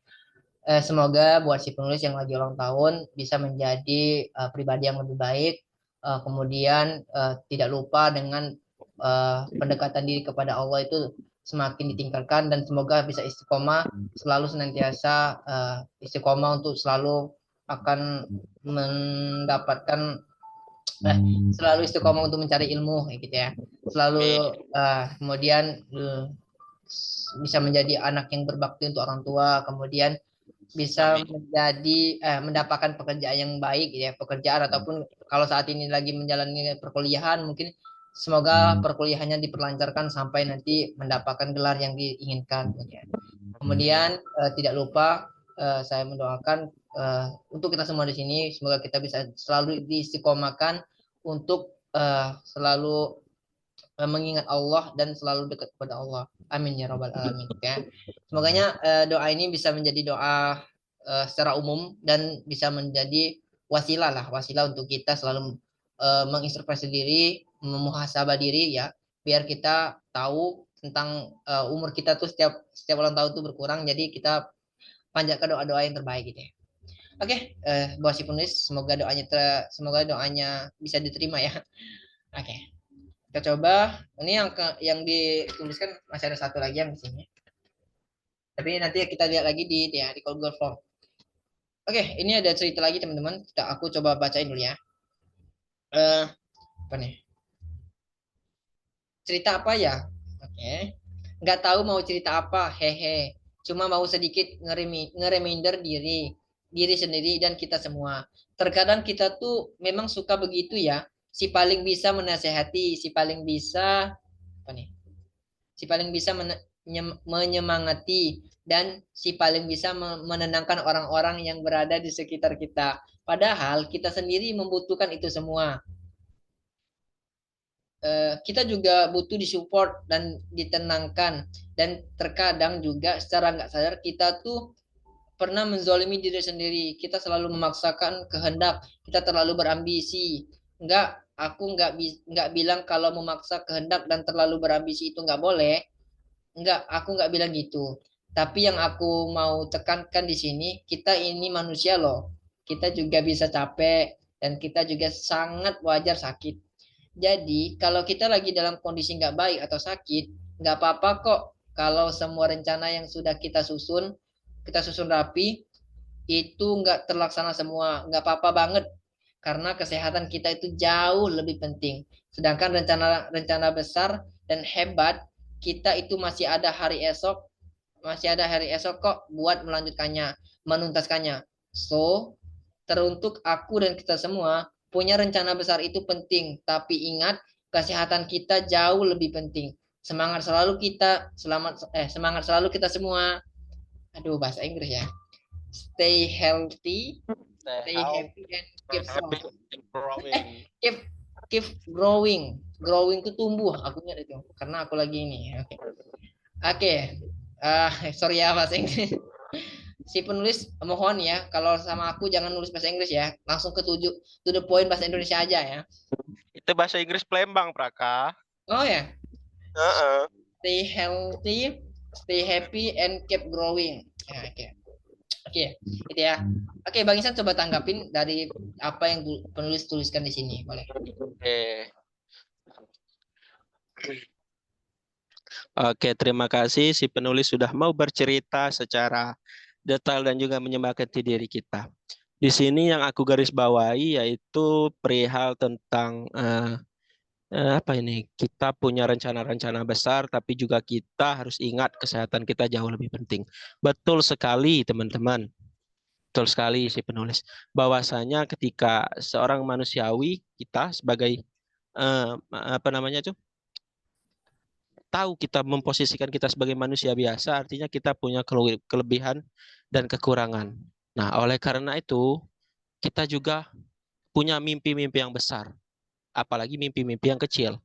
Semoga buat si penulis yang lagi ulang tahun bisa menjadi pribadi yang lebih baik. Kemudian tidak lupa dengan pendekatan diri kepada Allah itu semakin ditingkatkan dan semoga bisa istiqomah selalu senantiasa istiqomah untuk selalu akan mendapatkan selalu istiqomah untuk mencari ilmu gitu ya. Selalu Amin. kemudian bisa menjadi anak yang berbakti untuk orang tua, kemudian bisa Amin. menjadi mendapatkan pekerjaan yang baik ya, pekerjaan ataupun kalau saat ini lagi menjalani perkuliahan mungkin semoga perkuliahannya diperlancarkan sampai nanti mendapatkan gelar yang diinginkan gitu ya. Amin. Kemudian tidak lupa saya mendoakan untuk kita semua di sini semoga kita bisa selalu diistiqomahkan untuk selalu mengingat Allah dan selalu dekat kepada Allah. Amin ya robbal alamin. Ya. Semoganya doa ini bisa menjadi doa secara umum dan bisa menjadi wasilah lah, wasilah untuk kita selalu mengintrospeksi diri, memuhasabah diri ya, biar kita tahu tentang umur kita tuh setiap ulang tahun tuh berkurang, jadi kita panjatkan doa-doa yang terbaik gitu ya. Oke, buat si penulis, semoga doanya bisa diterima ya. Oke. Kita coba. Ini yang dituliskan masih ada satu lagi yang di sini. Tapi nanti kita lihat lagi di Google Form. Oke, ini ada cerita lagi teman-teman. Aku coba bacain dulu ya. Eh, apa nih? Cerita apa ya? Oke. Nggak tahu mau cerita apa. Hehe. Cuma mau sedikit ngereminder diri sendiri dan kita semua. Terkadang kita tuh memang suka begitu ya. Si paling bisa menasehati, si paling bisa apa nih? Si paling bisa menyemangati dan si paling bisa menenangkan orang-orang yang berada di sekitar kita. Padahal kita sendiri membutuhkan itu semua. Kita juga butuh disupport dan ditenangkan dan terkadang juga secara nggak sadar kita tuh pernah menzolimi diri sendiri. Kita selalu memaksakan kehendak. Kita terlalu berambisi. Aku nggak bilang kalau memaksa kehendak dan terlalu berambisi itu nggak boleh. Aku nggak bilang gitu. Tapi yang aku mau tekankan di sini, kita ini manusia loh. Kita juga bisa capek dan kita juga sangat wajar sakit. Jadi, kalau kita lagi dalam kondisi nggak baik atau sakit, nggak apa-apa kok kalau semua rencana yang sudah kita susun rapi, itu nggak terlaksana semua. Nggak apa-apa banget, karena kesehatan kita itu jauh lebih penting. Sedangkan rencana besar dan hebat kita itu masih ada hari esok kok buat melanjutkannya, menuntaskannya. So, teruntuk aku dan kita semua punya rencana besar itu penting, tapi ingat kesehatan kita jauh lebih penting. Semangat selalu kita semua. Aduh, bahasa Inggris ya. Stay healthy, Stay stay healthy, happy and stay keep happy, strong. and growing. Keep keep growing. Growing itu tumbuh, aku ingat itu. Karena aku lagi ini. Oke. Oke. Sorry ya bahasa Inggris. Si penulis mohon ya, kalau sama aku jangan nulis bahasa Inggris ya. Langsung to the point bahasa Indonesia aja ya. Itu bahasa Inggris Palembang, Praka. Oh ya, Heeh. stay healthy, stay happy and keep growing. Ya, oke. Oke, itu ya. Oke, Bang Isan coba tanggapin dari apa yang penulis tuliskan di sini, boleh. Oke. Oke, terima kasih si penulis sudah mau bercerita secara detail dan juga menyemangati diri kita. Di sini yang aku garis bawahi yaitu perihal tentang apa ini? Kita punya rencana-rencana besar, tapi juga kita harus ingat kesehatan kita jauh lebih penting. Betul sekali, teman-teman. Betul sekali si penulis. Bahwasanya ketika seorang manusiawi kita sebagai apa namanya itu? Tahu kita memposisikan kita sebagai manusia biasa, artinya kita punya kelebihan dan kekurangan. Nah, oleh karena itu, kita juga punya mimpi-mimpi yang besar, apalagi mimpi-mimpi yang kecil.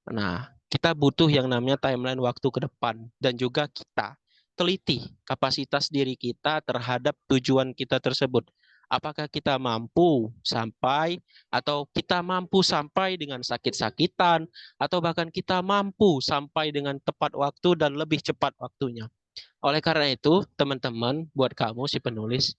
Nah, kita butuh yang namanya timeline waktu ke depan dan juga kita teliti kapasitas diri kita terhadap tujuan kita tersebut. Apakah kita mampu sampai, atau kita mampu sampai dengan sakit-sakitan, atau bahkan kita mampu sampai dengan tepat waktu dan lebih cepat waktunya. Oleh karena itu, teman-teman, buat kamu si penulis,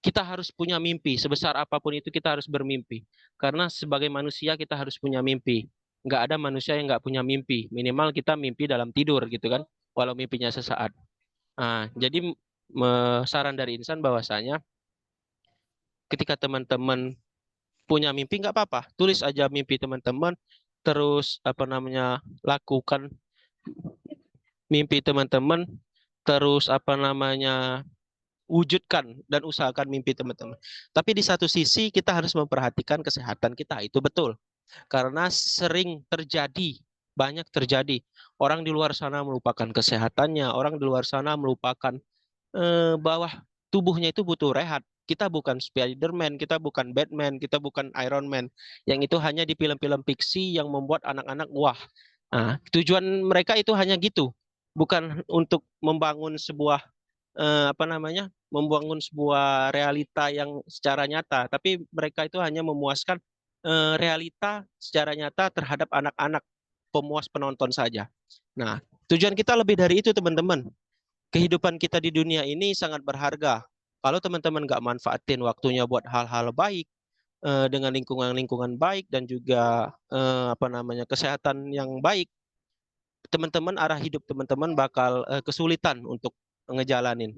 kita harus punya mimpi. Sebesar apapun itu kita harus bermimpi. Karena sebagai manusia kita harus punya mimpi. Nggak ada manusia yang nggak punya mimpi. Minimal kita mimpi dalam tidur gitu kan. Walau mimpinya sesaat. Nah, jadi saran dari Insan bahwasanya ketika teman-teman punya mimpi nggak apa-apa. Tulis aja mimpi teman-teman. Terus apa namanya, lakukan mimpi teman-teman. Terus apa namanya, wujudkan dan usahakan mimpi teman-teman. Tapi di satu sisi kita harus memperhatikan kesehatan kita, itu betul. Karena sering terjadi, banyak terjadi. Orang di luar sana melupakan kesehatannya, orang di luar sana melupakan bahwa tubuhnya itu butuh rehat. Kita bukan Spider-Man, kita bukan Batman, kita bukan Iron Man. Yang itu hanya di film-film fiksi yang membuat anak-anak wah. Nah, tujuan mereka itu hanya gitu. Bukan untuk membangun sebuah apa namanya, membangun sebuah realita yang secara nyata, tapi mereka itu hanya memuaskan realita secara nyata terhadap anak-anak, pemuas penonton saja. Nah, tujuan kita lebih dari itu, teman-teman. Kehidupan kita di dunia ini sangat berharga. Kalau teman-teman nggak manfaatin waktunya buat hal-hal baik, dengan lingkungan-lingkungan baik dan juga apa namanya, kesehatan yang baik, teman-teman, arah hidup teman-teman bakal kesulitan untuk ngejalanin.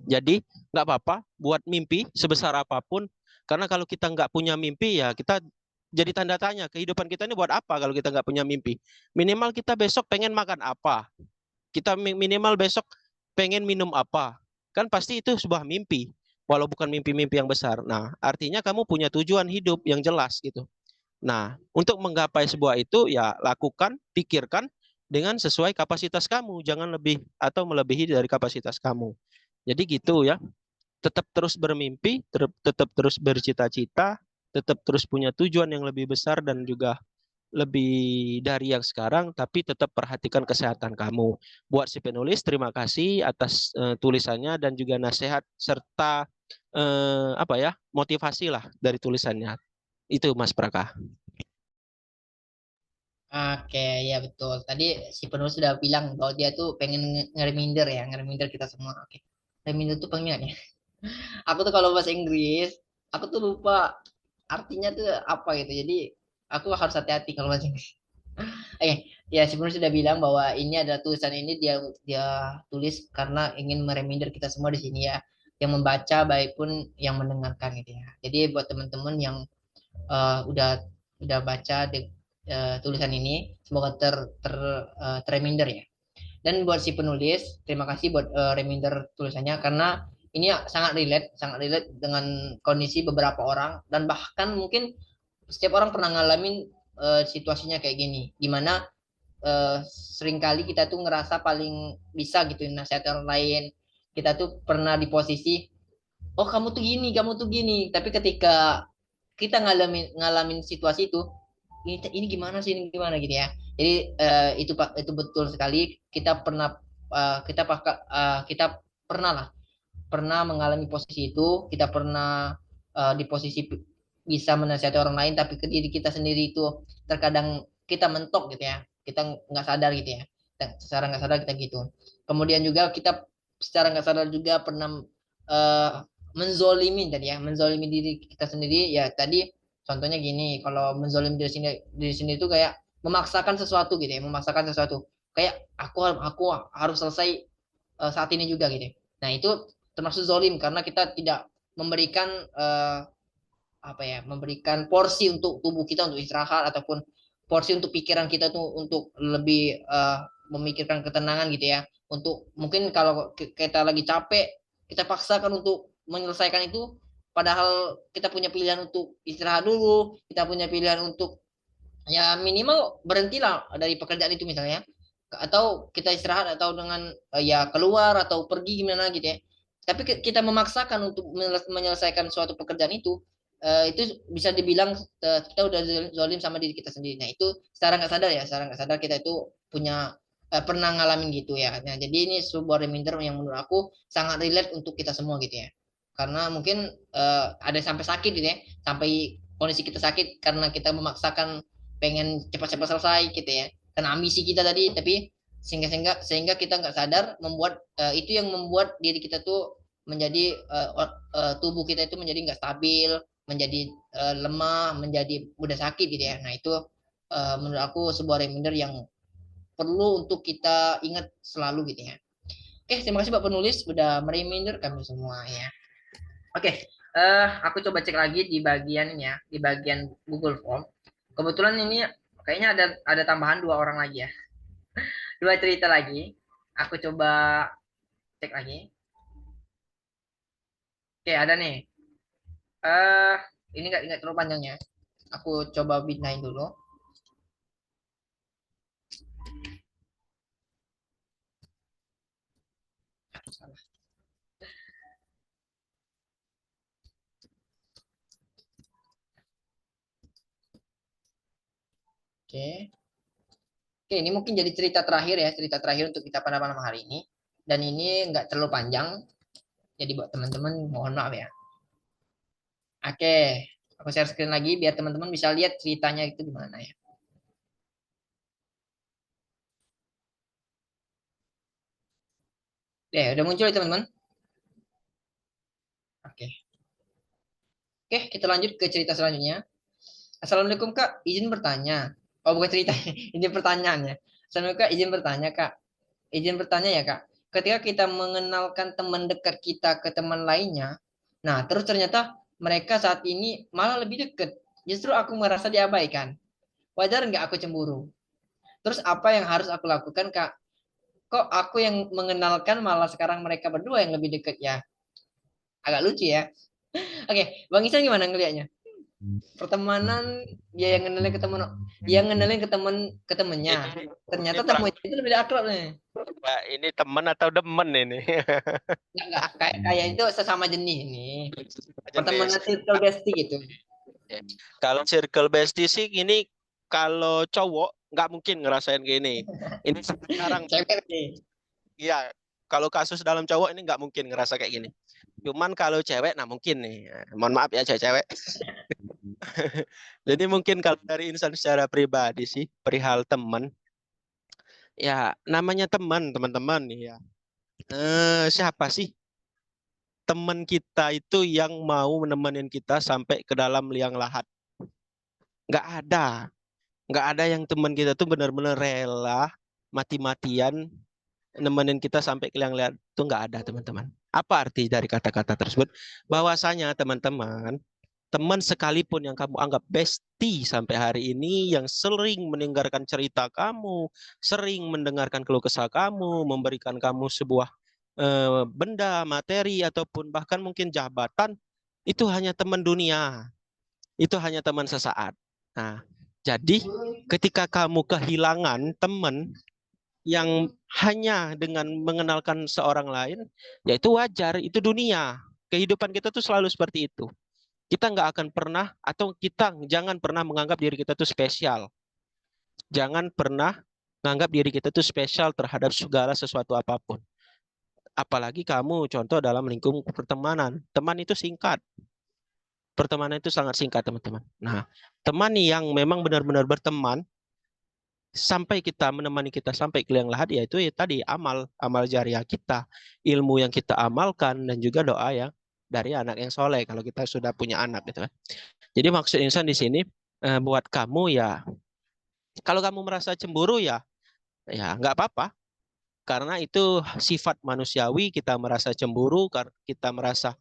Jadi nggak apa-apa buat mimpi sebesar apapun, karena kalau kita nggak punya mimpi ya kita jadi tanda tanya, kehidupan kita ini buat apa kalau kita nggak punya mimpi. Minimal kita besok pengen makan apa, kita minimal besok pengen minum apa, kan pasti itu sebuah mimpi, walau bukan mimpi-mimpi yang besar. Nah, artinya kamu punya tujuan hidup yang jelas gitu. Nah, untuk menggapai sebuah itu ya lakukan, pikirkan dengan sesuai kapasitas kamu, jangan lebih atau melebihi dari kapasitas kamu. Jadi gitu ya, tetap terus bermimpi, tetap terus bercita-cita, tetap terus punya tujuan yang lebih besar dan juga lebih dari yang sekarang, tapi tetap perhatikan kesehatan kamu. Buat si penulis, terima kasih atas tulisannya dan juga nasihat serta apa ya, motivasi lah dari tulisannya. Itu Mas Praka. Oke, ya betul. Tadi si penulis sudah bilang bahwa dia tuh pengen ngereminder ya, ngereminder kita semua. Oke. Reminder tuh pengen ya. Aku tuh kalau bahasa Inggris, aku tuh lupa artinya tuh apa gitu. Jadi aku harus hati-hati kalau bahasa Inggris. Oke, ya si penulis sudah bilang bahwa ini adalah tulisan ini dia dia tulis karena ingin mereminder kita semua di sini ya, yang membaca baik pun yang mendengarkan gitu ya. Jadi buat teman-teman yang uh, udah udah baca tulisan ini semoga reminder ya. Dan buat si penulis terima kasih buat reminder tulisannya karena ini sangat relate dengan kondisi beberapa orang dan bahkan mungkin setiap orang pernah ngalamin situasinya kayak gini dimana seringkali kita tuh ngerasa paling bisa gitu nasihat orang lain, kita tuh pernah di posisi oh kamu tuh gini, tapi ketika kita ngalamin ngalamin situasi itu ini gimana sih ini gimana gitu ya. Jadi itu Pak itu betul sekali kita pernah kita pernah lah pernah mengalami posisi itu, kita pernah di posisi bisa menasihati orang lain tapi ke diri kita sendiri itu terkadang kita mentok gitu ya, kita nggak sadar gitu ya, secara nggak sadar kita gitu. Kemudian juga kita secara nggak sadar juga pernah uh, menzolimi tadi ya, menzolimi diri kita sendiri ya. Tadi contohnya gini, kalau menzolimi diri sendiri itu kayak memaksakan sesuatu gitu ya, memaksakan sesuatu kayak aku harus selesai saat ini juga gitu. Nah itu termasuk zolim karena kita tidak memberikan apa ya, memberikan porsi untuk tubuh kita untuk istirahat ataupun porsi untuk pikiran kita tuh untuk lebih memikirkan ketenangan gitu ya. Untuk mungkin kalau kita lagi capek kita paksakan untuk menyelesaikan itu, padahal kita punya pilihan untuk istirahat dulu, kita punya pilihan untuk ya minimal berhentilah dari pekerjaan itu misalnya, atau kita istirahat atau dengan ya keluar atau pergi gimana gitu ya. Tapi kita memaksakan untuk menyelesaikan suatu pekerjaan itu bisa dibilang kita udah zolim sama diri kita sendiri. Nah itu secara nggak sadar ya, secara nggak sadar kita itu punya pernah ngalamin gitu ya. Nah, jadi ini sebuah reminder yang menurut aku sangat relate untuk kita semua gitu ya. Karena mungkin ada sampai sakit gitu ya, sampai kondisi kita sakit karena kita memaksakan pengen cepat-cepat selesai gitu ya. Karena ambisi kita tadi, tapi sehingga kita nggak sadar membuat itu yang membuat diri kita tuh menjadi tubuh kita itu menjadi nggak stabil, menjadi lemah, menjadi mudah sakit gitu ya. Nah, itu menurut aku sebuah reminder yang perlu untuk kita ingat selalu gitu ya. Oke, terima kasih Pak penulis sudah mereminder kami semua ya. Oke, aku coba cek lagi di bagian ini ya, di bagian Google Form. Kebetulan ini kayaknya ada tambahan 2 orang lagi ya, 2 cerita lagi. Aku coba cek lagi. Oke, ada nih. Eh, ini nggak terlalu panjang ya. Aku coba bitnain dulu. Salah. Oke. Oke, ini mungkin jadi cerita terakhir ya, cerita terakhir untuk kita pada malam hari ini. Dan ini nggak terlalu panjang, jadi buat teman-teman mohon maaf ya. Oke, aku share screen lagi biar teman-teman bisa lihat ceritanya itu gimana ya. Udah muncul ya teman-teman. Oke, oke kita lanjut ke cerita selanjutnya. Assalamualaikum Kak, izin bertanya. Oh bukan cerita, izin pertanyaannya. Assalamualaikum Kak, izin bertanya Kak. Izin bertanya ya Kak. Ketika kita mengenalkan teman dekat kita ke teman lainnya, nah terus ternyata mereka saat ini malah lebih dekat. Justru aku merasa diabaikan. Wajar nggak aku cemburu? Terus apa yang harus aku lakukan Kak? Kok aku yang mengenalkan malah sekarang mereka berdua yang lebih dekat ya? Agak lucu ya. Oke, Bang Isan gimana ngelihatnya? Pertemanan dia yang kenalin ke temen, dia ngenalin ke temennya. Ini Ternyata ini Bang, temennya itu lebih akrab nih. Mbak, ini temen atau demen ini? Nggak kayak itu sesama jenis nih. Jenis. Pertemanan circle bestie gitu. Ya. Kalau circle bestie sih ini kalau cowok nggak mungkin ngerasain gini. Ini sekarang Cewek nih. iya, kalau kasus dalam cowok ini nggak mungkin ngerasa kayak gini. Cuman kalau cewek, nah mungkin nih. Mohon maaf ya cewek-cewek. Jadi mungkin kalau dari insan secara pribadi sih perihal teman, ya namanya teman teman-teman nih ya. Siapa sih teman kita itu yang mau menemenin kita sampai ke dalam liang lahat? Nggak ada. Nggak ada yang teman kita tuh benar-benar rela mati-matian nemenin kita sampai ke liang lahat. Itu nggak ada teman-teman. Apa arti dari kata-kata tersebut? Bahwasanya teman-teman, teman sekalipun yang kamu anggap bestie sampai hari ini, yang sering mendengarkan cerita kamu, sering mendengarkan keluh kesah kamu, memberikan kamu sebuah benda, materi, ataupun bahkan mungkin jabatan, itu hanya teman dunia, itu hanya teman sesaat. Nah, jadi ketika kamu kehilangan teman yang hanya dengan mengenalkan seorang lain, ya itu wajar, itu dunia. Kehidupan kita tuh selalu seperti itu. Kita nggak akan pernah, atau kita jangan pernah menganggap diri kita tuh spesial. Jangan pernah menganggap diri kita tuh spesial terhadap segala sesuatu apapun. Apalagi kamu contoh dalam lingkup pertemanan. Teman itu singkat. Pertemanan itu sangat singkat, teman-teman. Nah, teman yang memang benar-benar berteman sampai kita menemani kita sampai ke liang lahat, yaitu ya tadi amal jariah kita, ilmu yang kita amalkan, dan juga doa yang dari anak yang soleh kalau kita sudah punya anak gitu kan. Jadi maksud insan di sini buat kamu ya, kalau kamu merasa cemburu ya ya nggak apa-apa, karena itu sifat manusiawi. Kita merasa cemburu karena kita merasa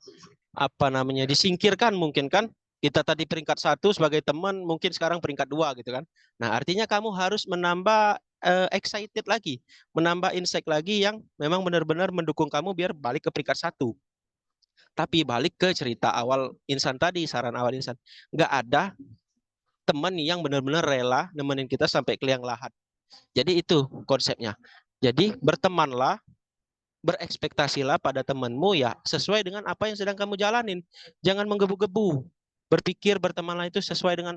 apa namanya disingkirkan mungkin kan. Kita tadi peringkat 1 sebagai teman, mungkin sekarang peringkat 2 gitu kan. Nah, artinya kamu harus menambah excited lagi, menambah insight lagi yang memang benar-benar mendukung kamu biar balik ke peringkat 1. Tapi balik ke cerita awal insan tadi, saran awal insan, nggak ada teman yang benar-benar rela nemenin kita sampai ke liang lahat. Jadi itu konsepnya. Jadi bertemanlah, berekspektasilah pada temanmu ya sesuai dengan apa yang sedang kamu jalanin. Jangan menggebu-gebu. Berpikir bertemanlah itu sesuai dengan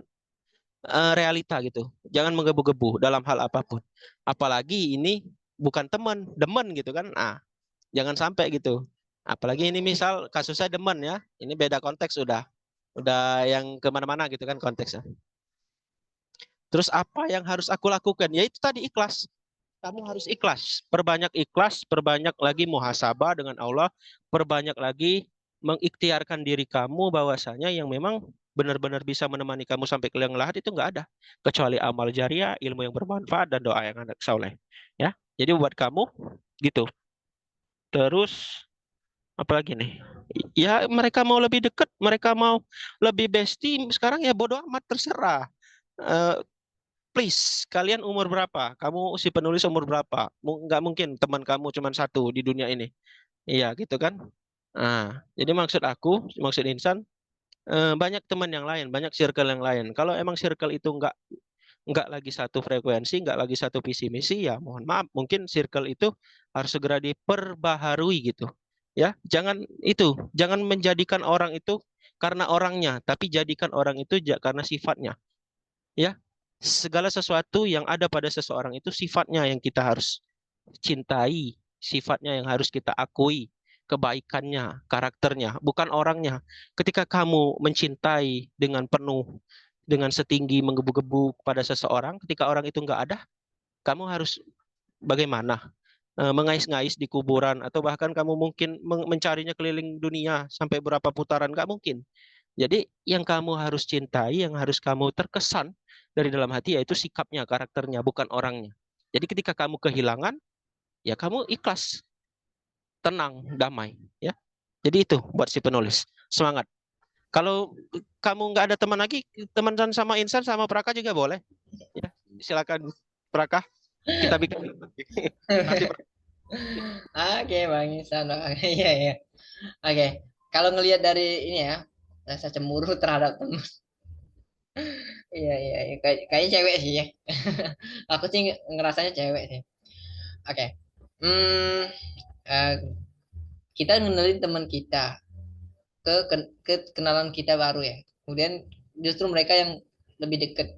realita gitu. Jangan menggebu-gebu dalam hal apapun. Apalagi ini bukan teman, demen gitu kan. Jangan sampai gitu. Apalagi ini misal kasusnya demen ya, ini beda konteks udah yang kemana-mana gitu kan konteksnya. Terus apa yang harus aku lakukan? Ya itu tadi ikhlas. Kamu harus ikhlas, perbanyak lagi muhasabah dengan Allah, perbanyak lagi mengikhtiarkan diri kamu bahwasanya yang memang benar-benar bisa menemani kamu sampai ke liang lahat itu nggak ada kecuali amal jariah, ilmu yang bermanfaat dan doa yang anak soleh. Ya, jadi buat kamu gitu. Terus apalagi nih? Ya mereka mau lebih dekat, mereka mau lebih bestie sekarang ya bodoh amat terserah. Eh, Please, kalian umur berapa? Kamu si penulis umur berapa? Nggak mungkin teman kamu cuma satu di dunia ini. Iya, gitu kan? Jadi maksud insan, banyak teman yang lain, banyak circle yang lain. Kalau emang circle itu nggak lagi satu frekuensi, nggak lagi satu visi misi, ya mohon maaf, mungkin circle itu harus segera diperbaharui gitu. Ya, jangan menjadikan orang itu karena orangnya, tapi jadikan orang itu karena sifatnya. Ya, segala sesuatu yang ada pada seseorang itu sifatnya yang kita harus cintai, sifatnya yang harus kita akui, kebaikannya, karakternya, bukan orangnya. Ketika kamu mencintai dengan penuh, dengan setinggi menggebu-gebu pada seseorang, ketika orang itu nggak ada, kamu harus bagaimana? Mengais-ngais di kuburan, atau bahkan kamu mungkin mencarinya keliling dunia sampai berapa putaran, nggak mungkin. Jadi yang kamu harus cintai, yang harus kamu terkesan dari dalam hati yaitu sikapnya, karakternya, bukan orangnya. Jadi ketika kamu kehilangan, ya kamu ikhlas, tenang, damai. Ya. Jadi itu buat si penulis. Semangat. Kalau kamu nggak ada teman lagi, teman sama Insan sama Praka juga boleh. Ya, silakan Praka, kita bikin. Nanti Oke, Bang Isan. Iya, iya. Oke. Kalau ngelihat dari ini ya, rasa cemburu terhadap teman. Iya, iya, iya. Kayaknya cewek sih ya. Aku sih ngerasanya cewek sih. Oke. Hmm, eh, kita ngenalin teman kita ke kenalan kita baru ya. Kemudian justru mereka yang lebih deket.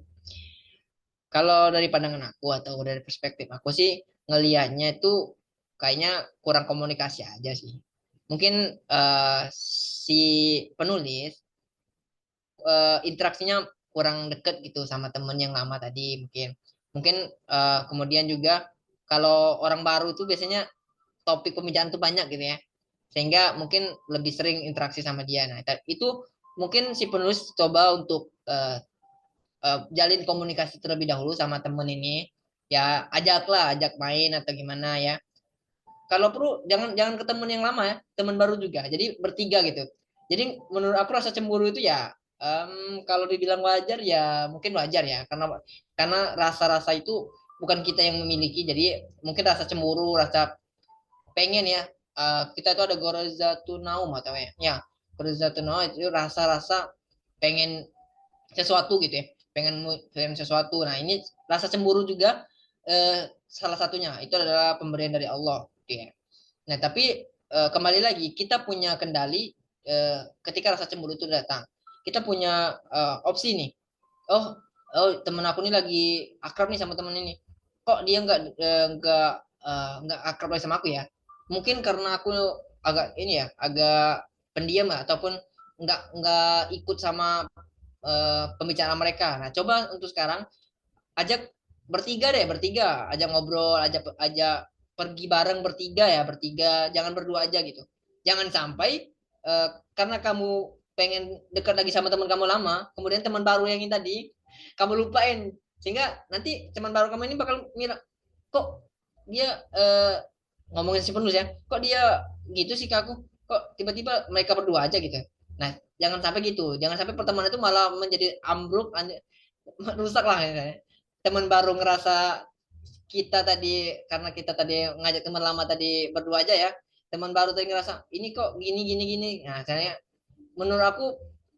Kalau dari pandangan aku atau dari perspektif aku sih ngelihatnya itu kayaknya kurang komunikasi aja sih. Mungkin si penulis interaksinya kurang deket gitu sama temen yang lama tadi mungkin. Mungkin kemudian juga kalau orang baru itu biasanya topik pembicaraan tuh banyak gitu ya. Sehingga mungkin lebih sering interaksi sama dia. Nah, itu mungkin si penulis coba untuk jalin komunikasi terlebih dahulu sama temen ini. Ya, ajak main atau gimana ya. Kalau perlu jangan jangan ke temen yang lama ya, temen baru juga. Jadi bertiga gitu. Jadi menurut aku rasa cemburu itu ya kalau dibilang wajar ya mungkin wajar ya karena rasa-rasa itu bukan kita yang memiliki. Jadi mungkin rasa cemburu, rasa pengen ya kita itu ada gorizatun naum atau ya gorizatun naum itu rasa-rasa pengen sesuatu gitu ya pengen sesuatu. Nah ini rasa cemburu juga salah satunya itu adalah pemberian dari Allah gitu ya. Nah tapi kembali lagi kita punya kendali ketika rasa cemburu itu datang kita punya opsi nih. oh Temen aku nih lagi akrab nih sama temen ini, kok dia nggak akrab lagi sama aku ya. Mungkin karena aku agak ini ya agak pendiam lah ataupun nggak ikut sama pembicaraan mereka. Nah coba untuk sekarang ajak bertiga deh, bertiga ajak ngobrol, ajak ajak pergi bareng bertiga ya, bertiga jangan berdua aja gitu. Jangan sampai karena kamu pengen dekat lagi sama teman kamu lama kemudian teman baru yang ini tadi kamu lupain sehingga nanti teman baru kamu ini bakal mira kok dia ngomongin si penulis ya, kok dia gitu sih ke aku, kok tiba-tiba mereka berdua aja gitu. Nah jangan sampai gitu, jangan sampai pertemanan itu malah menjadi ambruk rusak lah ya. Teman baru ngerasa kita tadi karena kita tadi ngajak teman lama tadi berdua aja ya, teman baru tadi ngerasa ini kok gini gini gini. Nah saya menurut aku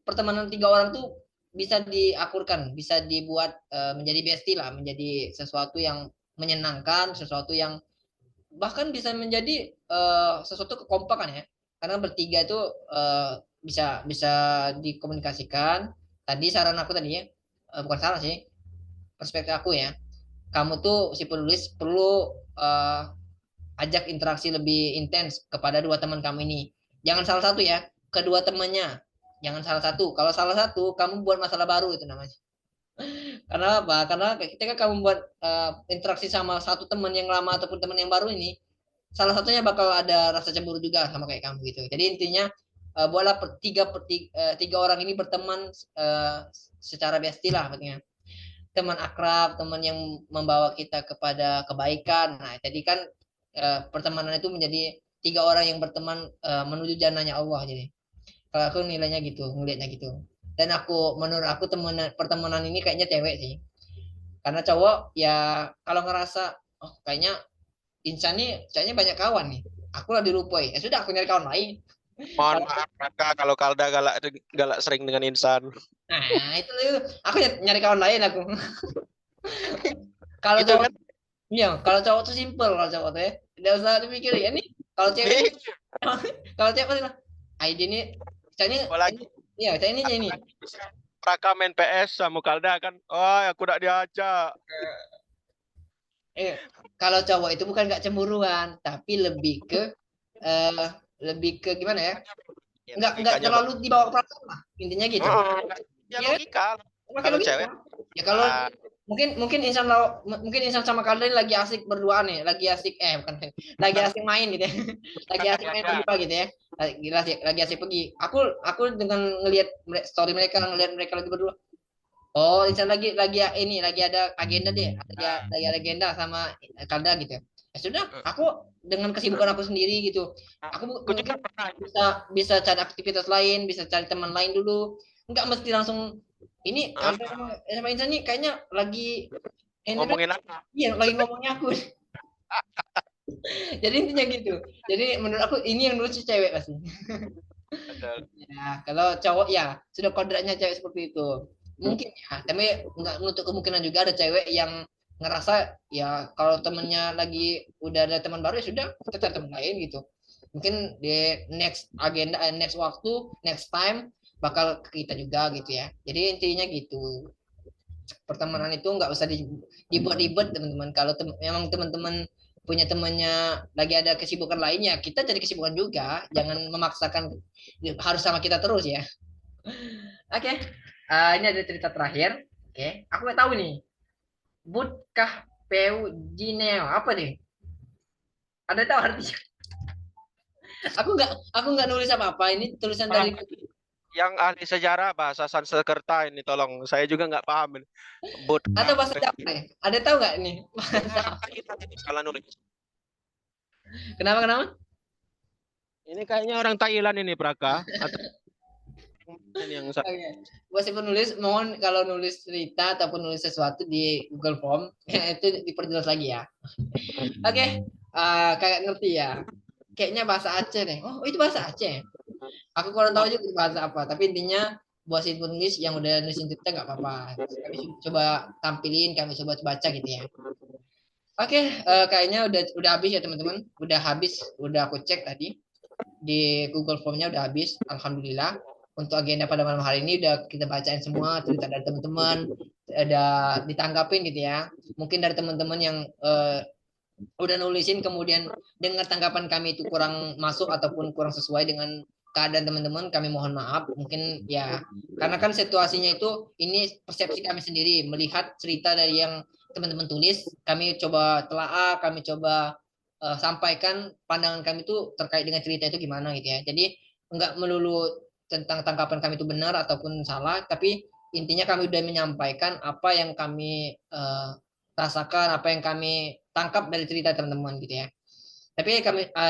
pertemanan tiga orang tuh bisa diakurkan, bisa dibuat menjadi bestie lah, menjadi sesuatu yang menyenangkan, sesuatu yang bahkan bisa menjadi sesuatu kekompakan ya. Karena bertiga itu bisa bisa dikomunikasikan. Tadi saran aku tadi ya, bukan saran sih, perspektif aku ya. Kamu tuh si penulis perlu ajak interaksi lebih intens kepada dua teman kamu ini. Jangan salah satu ya, kedua temannya. Jangan salah satu. Kalau salah satu, kamu buat masalah baru itu namanya. Karena apa? Karena ketika kamu buat interaksi sama satu teman yang lama ataupun teman yang baru ini, salah satunya bakal ada rasa cemburu juga sama kayak kamu gitu. Jadi intinya buatlah tiga orang ini berteman secara bestilah artinya. Teman akrab, teman yang membawa kita kepada kebaikan. Nah, jadi kan pertemanan itu menjadi tiga orang yang berteman menuju jannahnya Allah. Jadi kalau aku nilainya gitu, ngelihatnya gitu. Dan menurut aku pertemanan ini kayaknya cewek sih. Karena cowok ya kalau ngerasa oh kayaknya Insan nih kayaknya banyak kawan nih. Aku lah dirupoi. Ya sudah aku nyari kawan lain. Mohon Kalau maaf Raka kalau Kalda galak galak sering dengan Insan. nah itu aku nyari kawan lain aku. Kalau Gitu cowok kan? iya, kalau cowok tuh simple kalau cowok tuh ya. Tidak usah dipikir ya nih. Kalau cewek nih, kalau cewek pasti bilang, ah ini kayaknya ini Apalagi iya, saya ini. Raka main PS sama Kalda kan. Oh, aku udah diajak. Kalau cowok itu bukan nggak cemburuan, tapi eh lebih ke gimana ya? Ya, Nggak logikanya terlalu dibawa ke perasaan lah. Intinya gitu. ya Iya kan? logika. Pakai Kalau logika. cewek Ya kalau ah, mungkin Insan sama kalian lagi asik berdua nih, lagi asik bukan lagi asik main gitu ya. Lagi asik main berdua gitu ya. Lagi asik pergi. Aku dengan ngelihat story mereka, ngelihat mereka lagi berdua. Oh, Insan lagi ada agenda deh. Lagi ada agenda sama Kalda gitu ya. Ya sudah, aku dengan kesibukan aku sendiri gitu. aku juga Mungkin pernah. bisa bisa cari aktivitas lain, bisa cari teman lain dulu. Enggak mesti langsung ini Ah, Kalda sama Insan nih kayaknya lagi ini ngomongin apa? iya lagi ngomongnya aku. Jadi intinya gitu. Jadi menurut aku ini yang lucu cewek pasti. Betul. Ya, kalau cowok ya sudah kodratnya cewek seperti itu. Mungkin ya, tapi nggak menutup kemungkinan juga ada cewek yang ngerasa ya kalau temennya lagi udah ada teman baru ya sudah kita cari teman lain gitu. Mungkin di next agenda, next waktu, next time bakal ke kita juga gitu ya. Jadi intinya gitu. Pertemanan itu nggak usah dibuat ribet teman-teman. Kalau memang teman-teman punya temannya lagi ada kesibukan lainnya, kita cari kesibukan juga. Jangan memaksakan harus sama kita terus ya. Oke, ini ada cerita terakhir. Oke, aku nggak tahu nih. Butkah Peugineo apa nih? Ada tahu artinya? Aku nggak nulis apa-apa. Ini tulisan Ah, dari yang ahli sejarah bahasa Sanskerta ini tolong. Saya juga nggak paham ini. atau Budka. bahasa Java ya? Ada tahu nggak nih? Kita tidak salah nulis. Kenapa kenapa? Ini kayaknya orang Thailand ini Praka atau yang Oke. Buat si penulis, mohon kalau nulis cerita ataupun nulis sesuatu di Google Form, itu diperjelas lagi ya. Oke, kayak ngerti ya. Kayaknya bahasa Aceh deh. Oh, itu bahasa Aceh. Aku kurang tahu juga bahasa apa. Tapi intinya buat si penulis yang udah nulisin cerita nggak apa-apa. Kami coba tampilin, kami coba baca gitu ya. Oke, kayaknya udah habis ya teman-teman. Udah habis, udah aku cek tadi di Google Formnya udah habis. Alhamdulillah. Untuk agenda pada malam hari ini udah kita bacain semua cerita dari teman-teman, ada ditanggapin gitu ya. Mungkin dari teman-teman yang udah nulisin kemudian dengar tanggapan kami itu kurang masuk ataupun kurang sesuai dengan keadaan teman-teman, kami mohon maaf. Mungkin ya karena kan situasinya itu ini persepsi kami sendiri melihat cerita dari yang teman-teman tulis, kami coba telaah, kami coba sampaikan pandangan kami itu terkait dengan cerita itu gimana gitu ya. Jadi enggak melulu tentang tanggapan kami itu benar ataupun salah, tapi intinya kami udah menyampaikan apa yang kami rasakan, apa yang kami tangkap dari cerita teman-teman gitu ya. Tapi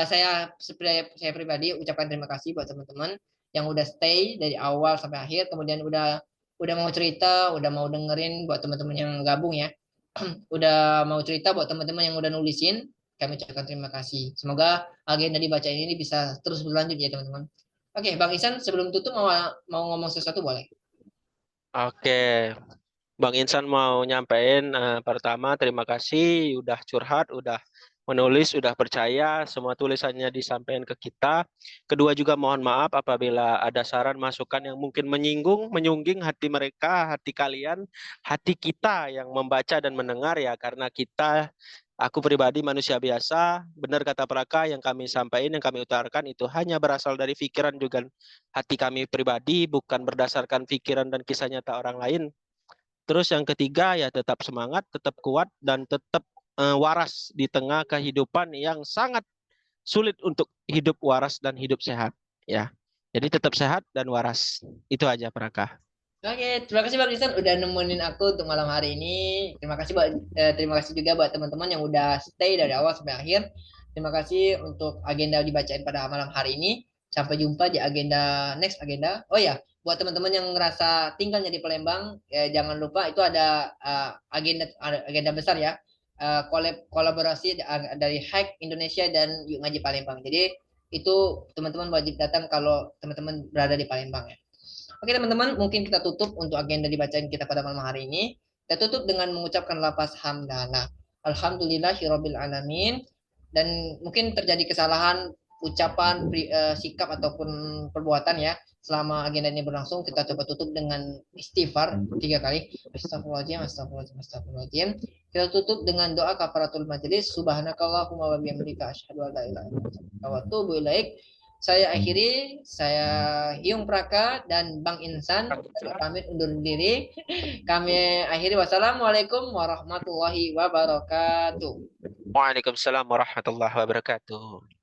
saya pribadi ucapkan terima kasih buat teman-teman yang udah stay dari awal sampai akhir, kemudian udah mau cerita, udah mau dengerin buat teman-teman yang gabung ya. Udah mau cerita buat teman-teman yang udah nulisin, kami ucapkan terima kasih. Semoga agenda dibacain ini bisa terus berlanjut ya teman-teman. Oke, Bang Isan, sebelum tutup mau ngomong sesuatu boleh? Oke, Bang Insan mau nyampein pertama terima kasih udah curhat, udah menulis, sudah percaya semua tulisannya disampaikan ke kita. Kedua juga mohon maaf apabila ada saran masukan yang mungkin menyinggung, menyungging hati mereka, hati kalian, hati kita yang membaca dan mendengar ya, karena kita, aku pribadi manusia biasa, benar kata Praka, yang kami sampaikan, yang kami utarakan itu hanya berasal dari pikiran juga hati kami pribadi, bukan berdasarkan pikiran dan kisah nyata orang lain. Terus yang ketiga ya tetap semangat, tetap kuat, dan tetap waras di tengah kehidupan yang sangat sulit untuk hidup waras dan hidup sehat. Ya, jadi tetap sehat dan waras. Itu aja Praka. Oke, terima kasih Bang Ihsan udah nemenin aku untuk malam hari ini. Terima kasih juga buat teman-teman yang udah stay dari awal sampai akhir. Terima kasih untuk agenda dibacain pada malam hari ini. Sampai jumpa di agenda next agenda. Oh ya, buat teman-teman yang ngerasa tinggalnya di Palembang, jangan lupa itu ada agenda besar ya. Kolaborasi dari Hack Indonesia dan Yuk Ngaji Palembang. Jadi itu teman-teman wajib datang kalau teman-teman berada di Palembang ya. Oke teman-teman, mungkin kita tutup untuk agenda dibacain kita pada malam hari ini. Kita tutup dengan mengucapkan lafaz hamdalah. Alhamdulillahirabbil alamin. Dan mungkin terjadi kesalahan ucapan, sikap ataupun perbuatan ya. Selama agenda ini berlangsung, kita coba tutup dengan istighfar 3 kali. Astagfirullahaladzim, astagfirullahaladzim, astagfirullahaladzim. Kita tutup dengan doa kafaratul majelis. Subhanakallahumma wa bihamdika asyhadu an la ilaha illa anta wa atubu ilaik. Saya akhiri, saya Hyung Praka dan Bang Insan pamit undur diri. Kami akhiri, wassalamualaikum warahmatullahi wabarakatuh. Waalaikumsalam warahmatullahi wabarakatuh.